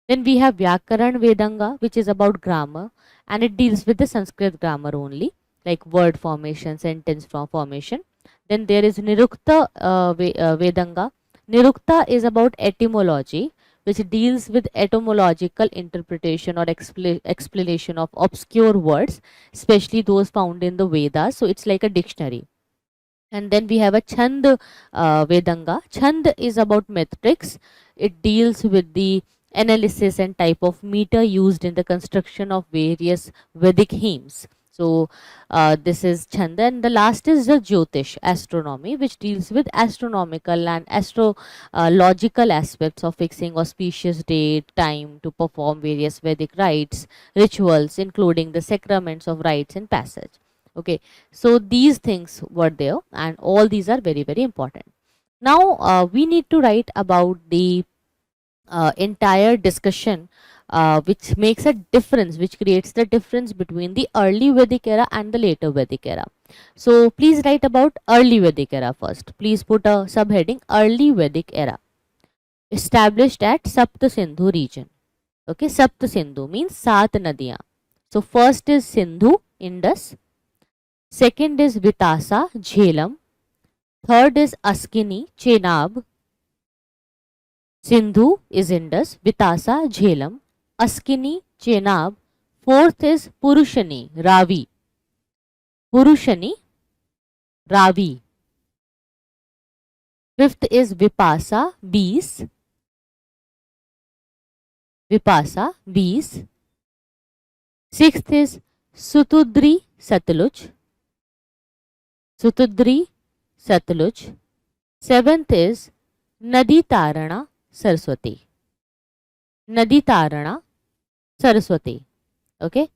Then we have Vyakaran Vedanga, which is about grammar, and it deals with the Sanskrit grammar only, like word formation, sentence formation. Then there is Nirukta Vedanga. Nirukta is about etymology, which deals with etymological interpretation or explanation of obscure words, especially those found in the Vedas. So it's like a dictionary. And then we have a Chand Vedanga. Chand is about metrics. It deals with the analysis and type of meter used in the construction of various Vedic hymns. So this is Chanda, and the last is the Jyotish, astronomy, which deals with astronomical and astrological aspects of fixing auspicious date, time to perform various Vedic rites, rituals, including the sacraments of rites and passage. Okay, so these things were there, and all these are very, very important. Now we need to write about the entire discussion which makes a difference, which creates the difference between the early Vedic era and the later Vedic era. So please write about early Vedic era first. Please put a subheading, early Vedic era, established at Sapta Sindhu region. Okay, Sapta Sindhu means Saat Nadiyan. So first is Sindhu, Indus. Second is Vitasa, Jhelum. Third is Askini, Chenab. Sindhu is Indus, Vitasa, Jhelum, Askini, Chenab. Fourth is Purushani, Ravi. Purushani, Ravi. Fifth is Vipasa, Bees. Vipasa, Bees. Sixth is Sutudri, Satluj. Sutudri, Satluj. Seventh is Nadi Tarana, Saraswati. Nadi Tarana, Saraswati. Okay.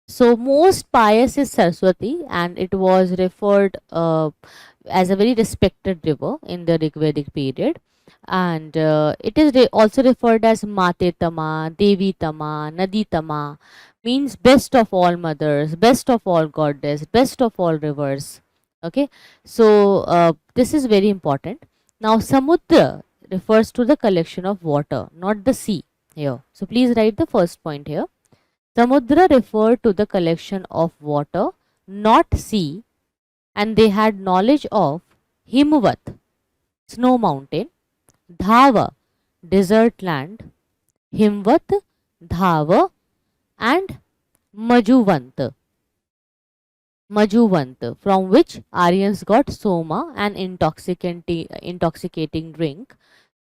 So most pious is Saraswati, and it was referred as a very respected river in the Rigvedic period. And it is also referred as Mate Tama, Devi Tama, Nadi Tama, means best of all mothers, best of all goddess, best of all rivers. Okay. So this is very important. Now Samudra refers to the collection of water, not the sea here. So please write the first point here. Samudra referred to the collection of water, not sea, and they had knowledge of Himvat, snow mountain, Dhava, desert land, Himvat, Dhava, and Majuvant. Majuvant, from which Aryans got Soma, an intoxicating drink.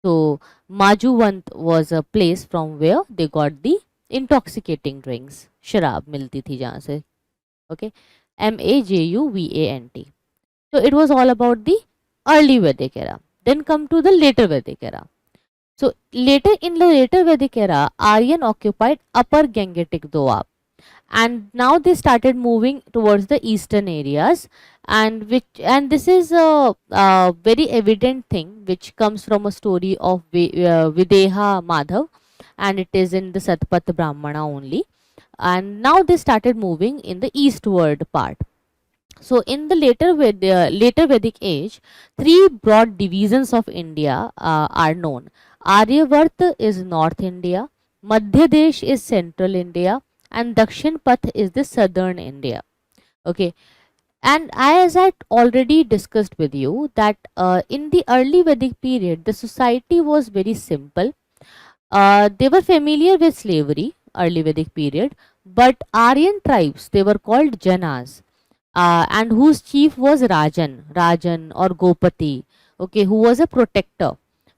So Majuvant was a place from where they got the intoxicating drinks. शराब मिलती थी जहाँ से. Okay, Majuvant. So it was all about the early Vedic era. Then come to the later Vedic era. So later in the later Vedic era, Aryan occupied Upper Gangetic Doab, and now they started moving towards the eastern areas, and this is a very evident thing which comes from a story of Videha Madhav, and it is in the Satpat Brahmana only. And now they started moving in the eastward part. So in the later Vedic age, three broad divisions of India are known. Aryavart is North India, Madhya Desh is Central India, and Dakshin Path is the southern India. Okay, and as I already discussed with you that in the early Vedic period, the society was very simple. They were familiar with slavery, early Vedic period, but Aryan tribes, they were called Janas, and whose chief was Rajan or Gopati, okay, who was a protector.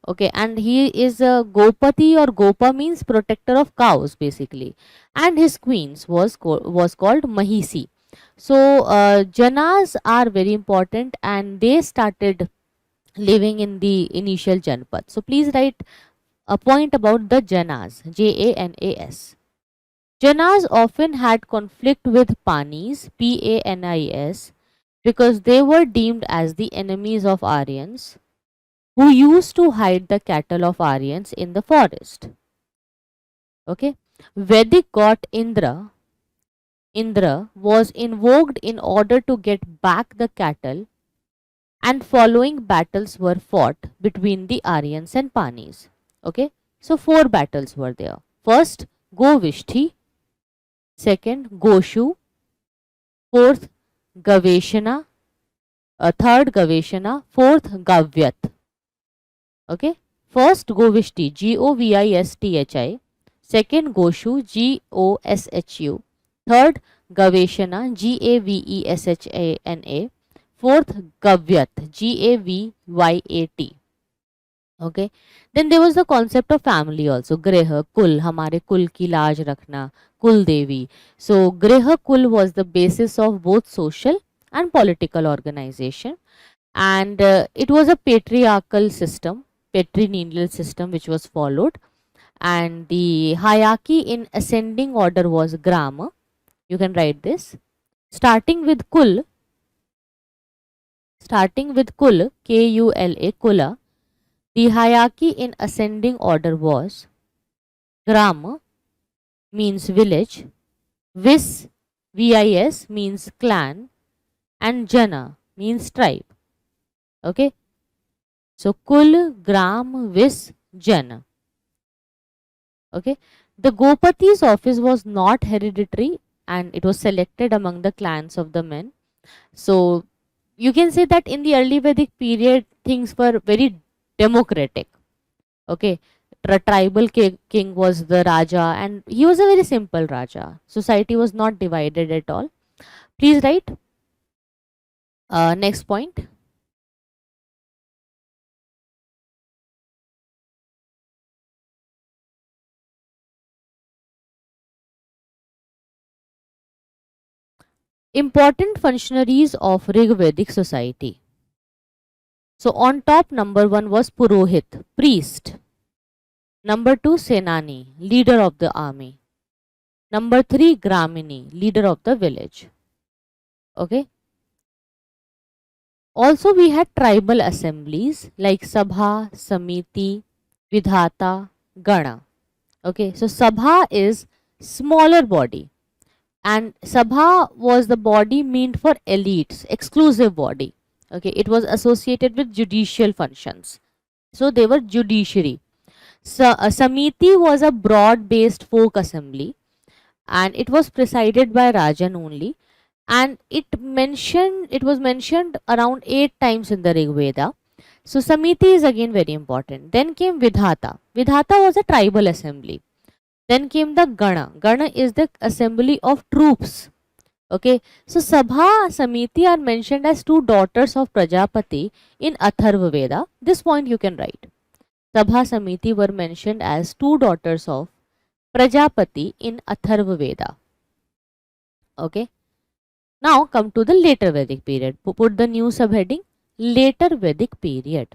Okay, and he is a Gopati, or Gopa means protector of cows basically, and his queens was called Mahisi. So Janas are very important, and they started living in the initial Janpat. So please write a point about the Janas, Janas. Janas often had conflict with Panis, Panis, because they were deemed as the enemies of Aryans, who used to hide the cattle of Aryans in the forest. Okay, Vedic god Indra was invoked in order to get back the cattle, and following battles were fought between the Aryans and Panis. Okay, so four battles were there. First, Govishti. Second, Goshu. Fourth, Gaveshana. Third, Gaveshana. Fourth, Gavyat. Okay, first, Govishti, Govishthi. Second, Goshu, Goshu. Third, Gaveshana, Gaveshana. Fourth, Gavyat, Gavyat. Okay, then there was the concept of family also. Griha, Kul, हमारे कुल की लाज रखना, Kul Devi. So Griha Kul was the basis of both social and political organization, and it was a patriarchal system, patrilineal system which was followed, and the hierarchy in ascending order was Grama. You can write this. Starting with Kul, Kula, Kula, the hierarchy in ascending order was Gram means village, Vis means clan, and Jana means tribe. Okay, so Kul, Gram, Vis, Jana. Okay, the Gopati's office was not hereditary, and it was selected among the clans of the men. So you can say that in the early Vedic period, things were very democratic. Okay, tribal king was the Raja, and he was a very simple Raja. Society was not divided at all. Please write. Next point. Important functionaries of Rigvedic society. So on top, number 1 was Purohit, priest. Number 2, Senani, leader of the army. Number 3, Gramini, leader of the village. Okay. Also, we had tribal assemblies like Sabha, Samiti, Vidhata, Gana. Okay, so Sabha is smaller body, and Sabha was the body meant for elites, exclusive body. Okay, it was associated with judicial functions. So they were judiciary. So Samiti was a broad-based folk assembly, and it was presided by Rajan only, and it was mentioned around 8 times in the Rigveda. So Samiti is again very important. Then came Vidhata. Vidhata was a tribal assembly. Then came the Gana. Gana is the assembly of troops. Okay, so Sabha, Samiti are mentioned as two daughters of Prajapati in Atharva Veda. This point you can write. Sabha, Samiti were mentioned as two daughters of Prajapati in Atharva Veda. Okay. Now come to the later Vedic period. Put the new subheading, later Vedic period.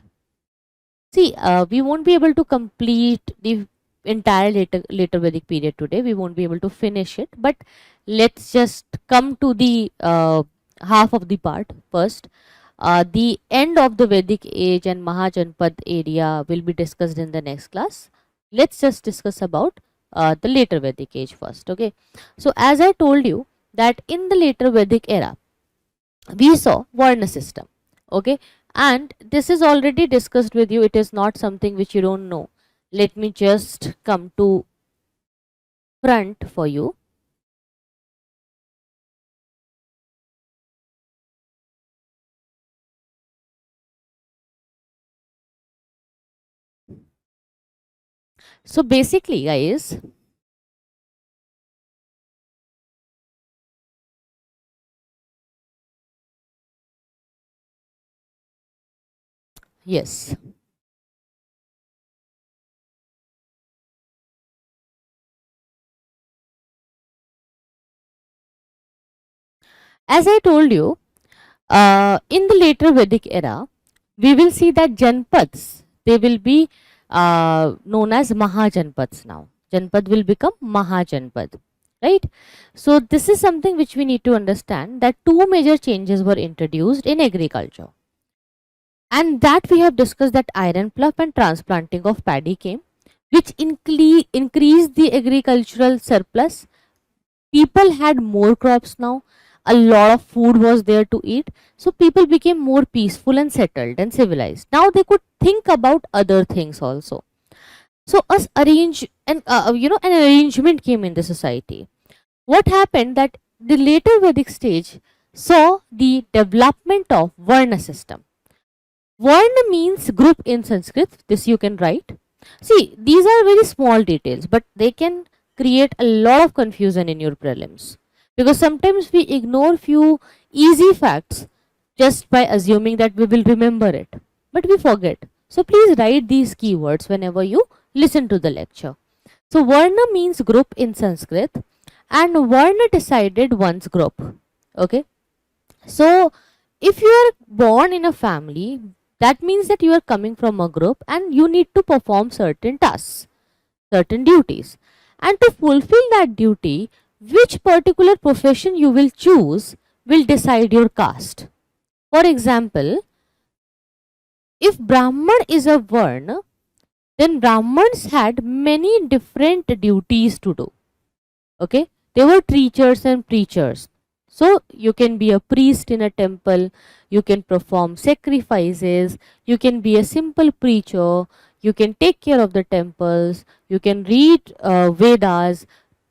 See, we won't be able to complete the entire later Vedic period today. We won't be able to finish it, but let's just come to the half of the part first. The end of the Vedic age and Mahajanpad area will be discussed in the next class. Let's just discuss about the later Vedic age first. Okay, so as I told you that in the later Vedic era, we saw Varna system. Okay, and this is already discussed with you. It is not something which you don't know. Let me just come to front for you. So basically, guys, yes, as I told you, in the later Vedic era, we will see that Janpads, they will be known as Mahajanpads now. Janpad will become Mahajanpad, right? So this is something which we need to understand, that two major changes were introduced in agriculture. And that we have discussed, that iron plough and transplanting of paddy came, which increased the agricultural surplus. People had more crops now, a lot of food was there to eat, so people became more peaceful and settled and civilized. Now they could think about other things also. So us arrange and an arrangement came in the society. What happened, that the later Vedic stage saw the development of Varna system. Varna means group in Sanskrit, this you can write. See, these are very small details, but they can create a lot of confusion in your prelims, because sometimes we ignore few easy facts just by assuming that we will remember it, but we forget. So please write these keywords whenever you listen to the lecture. So Varna means group in Sanskrit, and Varna decided one's group. Okay. So if you are born in a family, that means that you are coming from a group and you need to perform certain tasks, certain duties. And to fulfill that duty, which particular profession you will choose will decide your caste. For example, if Brahman is a Varna, then Brahmans had many different duties to do. Okay, they were teachers and preachers. So you can be a priest in a temple, you can perform sacrifices, you can be a simple preacher, you can take care of the temples, you can read Vedas,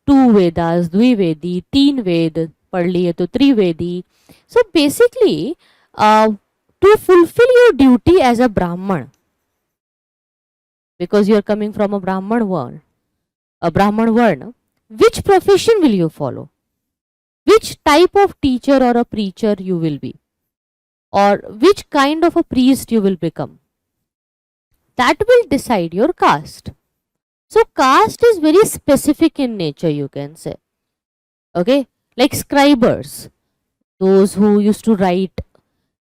two Vedas, Dvivedi, teen Ved, पढ़ लिए तो Trivedi. So basically, to fulfill your duty as a Brahman, because you are coming from a Brahman Varna, which profession will you follow? Which type of teacher or a preacher you will be? Or which kind of a priest you will become? That will decide your caste. So caste is very specific in nature, you can say. Okay, like scribers, those who used to write,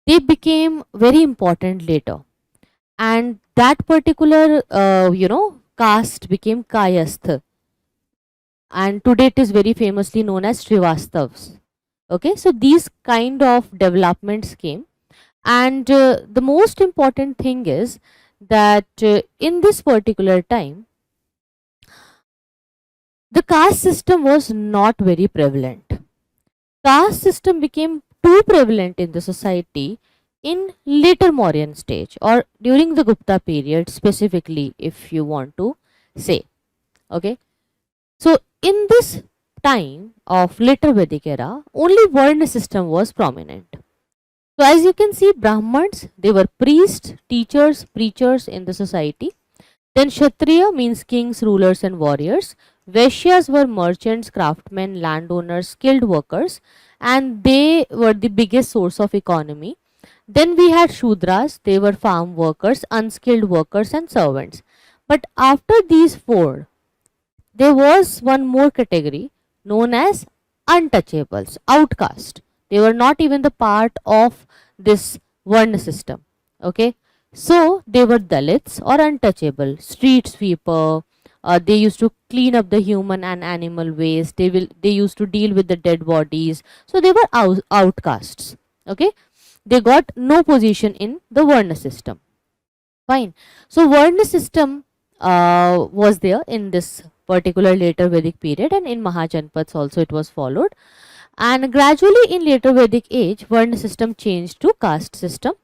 they became very important later. And that particular, caste became Kayasth, and today it is very famously known as Srivastavs. Okay, so these kind of developments came, and the most important thing is that in this particular time, the caste system was not very prevalent. Caste system became too prevalent in the society in later Mauryan stage, or during the Gupta period specifically, if you want to say. Okay, so in this time of later Vedic era, only Varna system was prominent. So as you can see, Brahmans, they were priests, teachers, preachers in the society. Then Kshatriya means kings, rulers and warriors. Vaishyas were merchants, craftsmen, landowners, skilled workers, and they were the biggest source of economy. Then we had Shudras, they were farm workers, unskilled workers and servants. But after these four, there was one more category known as untouchables, outcast. They were not even the part of this Varna system. Okay, so they were Dalits or untouchable, street sweeper. They used to clean up the human and animal waste. They used to deal with the dead bodies. So they were outcasts. Okay, they got no position in the Varna system. Fine. So Varna system was there in this particular later Vedic period, and in Mahajanpads also it was followed. And gradually in later Vedic age, Varna system changed to caste system.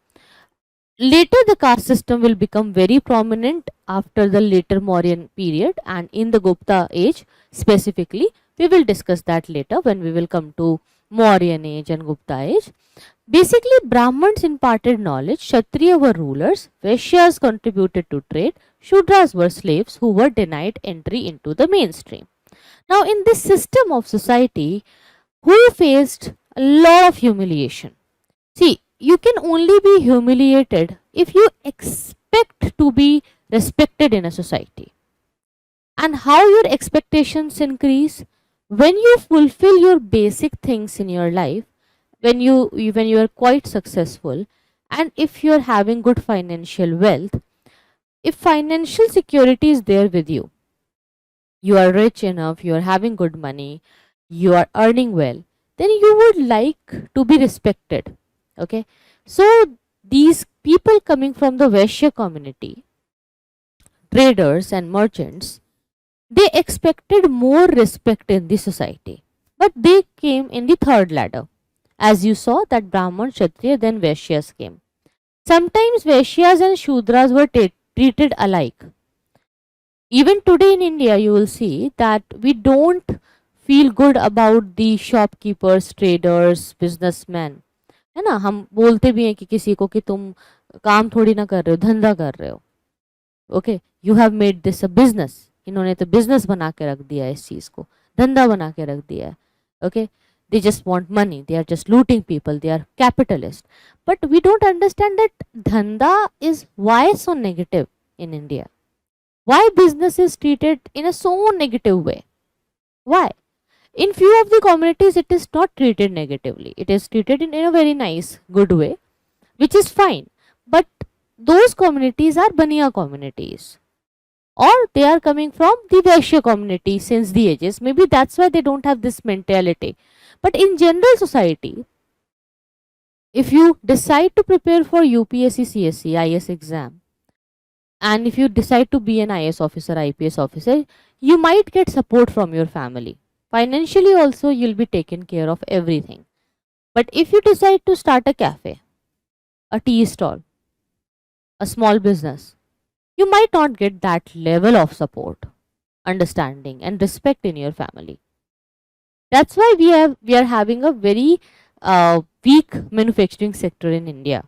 Later the caste system will become very prominent after the later Mauryan period, and in the Gupta age specifically. We will discuss that later when we will come to Mauryan age and Gupta age. Basically, Brahmins imparted knowledge, Kshatriya were rulers, Vaishyas contributed to trade, Shudras were slaves who were denied entry into the mainstream. Now, in this system of society, who faced a lot of humiliation? See, you can only be humiliated if you expect to be respected in a society. And how your expectations increase? When you fulfill your basic things in your life, when you are quite successful, and if you're having good financial wealth, if financial security is there with you, you are rich enough, you are having good money, you are earning well, then you would like to be respected. Okay, so these people coming from the Vaishya community, traders and merchants, they expected more respect in the society, but they came in the third ladder. As you saw that Brahman, Kshatriya, then Vaishyas came. Sometimes Vaishyas and Shudras were treated alike. Even today in India, you will see that we don't feel good about the shopkeepers, traders, businessmen. है ना, हम बोलते भी हैं कि किसी को कि तुम काम थोड़ी ना कर रहे हो, धंधा कर रहे हो. Okay, you have made this a business. इन्होंने तो बिजनेस बना के रख दिया है, इस चीज को धंधा बना के रख दिया है. Okay, they just want money, they are just looting people, they are capitalist. But we don't understand that dhanda is why so negative in India. Why business is treated in a so negative way? Why? In few of the communities it is not treated negatively, it is treated in a very nice good way, which is fine. But those communities are Baniya communities, or they are coming from the Vaishya community since the ages. Maybe that's why they don't have this mentality. But in general society, if you decide to prepare for UPSC, CSE, IAS exam, and if you decide to be an IAS officer, IPS officer, you might get support from your family. Financially also, you'll be taken care of everything. But if you decide to start a cafe, a tea stall, a small business, you might not get that level of support, understanding, and respect in your family. That's why we are having a very weak manufacturing sector in India.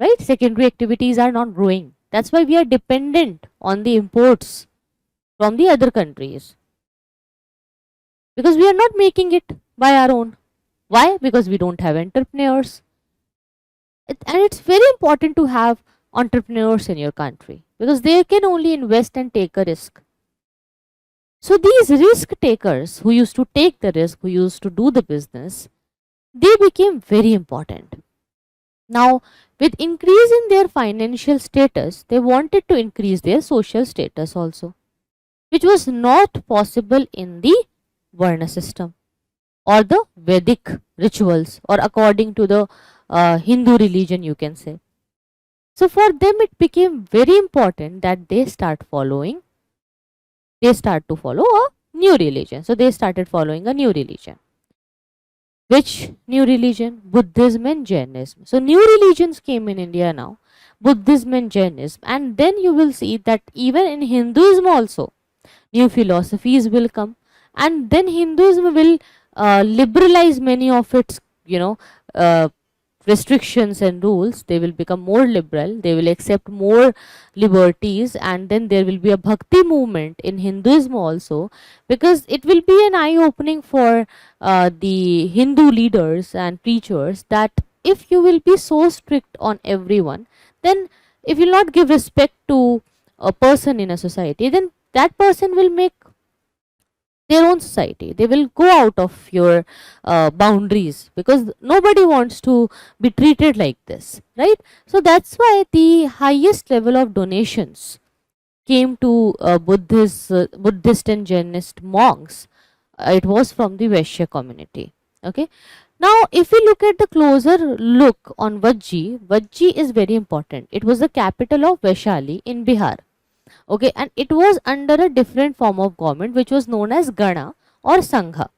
Right? Secondary activities are not growing. That's why we are dependent on the imports from the other countries. Because we are not making it by our own. Why? Because we don't have entrepreneurs. And it's very important to have entrepreneurs in your country, because they can only invest and take a risk. So these risk takers who used to take the risk, who used to do the business, they became very important. Now, with increase in their financial status, they wanted to increase their social status also, which was not possible in the Varna system or the Vedic rituals, or according to the Hindu religion, you can say. So for them it became very important that they start to follow a new religion. So they started following a new religion. Which new religion? Buddhism and Jainism. So new religions came in India now, Buddhism and Jainism. And then you will see that even in Hinduism also, new philosophies will come. And then Hinduism will liberalize many of its, restrictions and rules. They will become more liberal, they will accept more liberties, and then there will be a bhakti movement in Hinduism also, because it will be an eye opening for the Hindu leaders and preachers that if you will be so strict on everyone, then if you will not give respect to a person in a society, then that person will make their own society. They will go out of your boundaries, because nobody wants to be treated like this, right? So that's why the highest level of donations came to Buddhist and Jainist monks. It was from the Vaishya community. Okay. Now, if we look at the closer look on Vajji, Vajji is very important. It was the capital of Vaishali in Bihar. Okay, and it was under a different form of government, which was known as Gana or Sangha.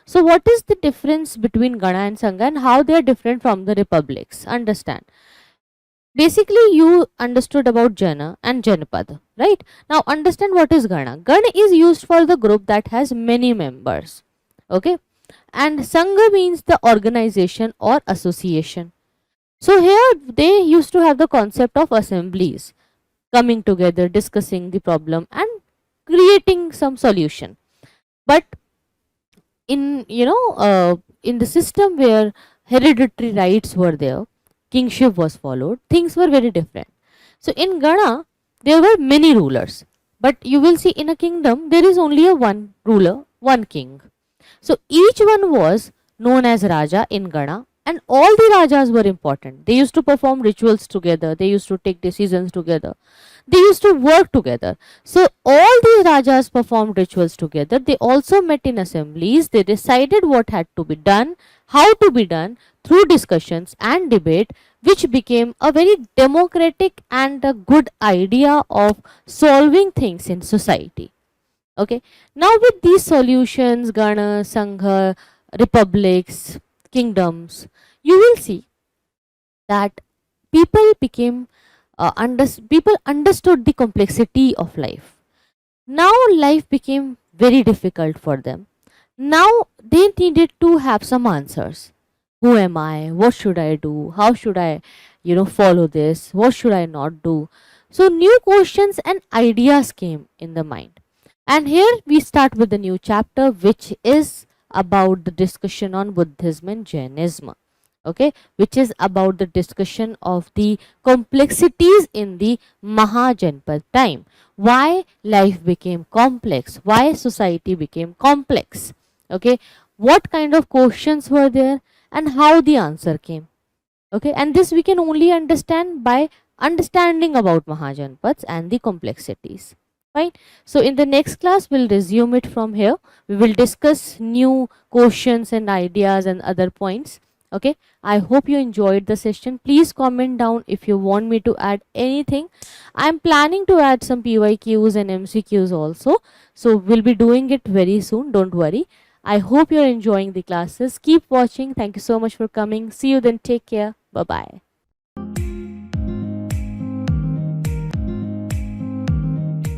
So what is the difference between Gana and Sangha, and how they are different from the republics? Understand. Basically, you understood about Jana and Janpad, right? Now understand what is Gana. Gana is used for the group that has many members. Okay, and Sangha means the organization or association. So here they used to have the concept of assemblies, coming together, discussing the problem and creating some solution. But in in the system where hereditary rights were there, kingship was followed, things were very different. So in Gana there were many rulers, but you will see in a kingdom there is only a one ruler, one king. So each one was known as Raja in Gana, and all the Rajas were important. They used to perform rituals together, they used to take decisions together, they used to work together. So all these Rajas performed rituals together. They also met in assemblies. They decided what had to be done, how to be done through discussions and debate, which became a very democratic and a good idea of solving things in society. Okay. Now with these solutions, Gana, Sangha, republics, kingdoms, you will see that people became people understood the complexity of life. Now life became very difficult for them. Now they needed to have some answers. Who am I? What should I do? How should I, follow this? What should I not do? So new questions and ideas came in the mind. And here we start with the new chapter, which is about the discussion on Buddhism and Jainism. Okay, which is about the discussion of the complexities in the Mahajanpad time. Why life became complex, why society became complex. Okay, what kind of questions were there and how the answer came. Okay, and this we can only understand by understanding about Mahajanpads and the complexities. Fine. So in the next class we'll resume it from here. We will discuss new questions and ideas and other points. Okay, I hope you enjoyed the session. Please comment down if you want me to add anything. I'm planning to add some PYQs and MCQs also, so we'll be doing it very soon, don't worry. I hope you're enjoying the classes. Keep watching. Thank you so much for coming. See you then. Take care. Bye bye.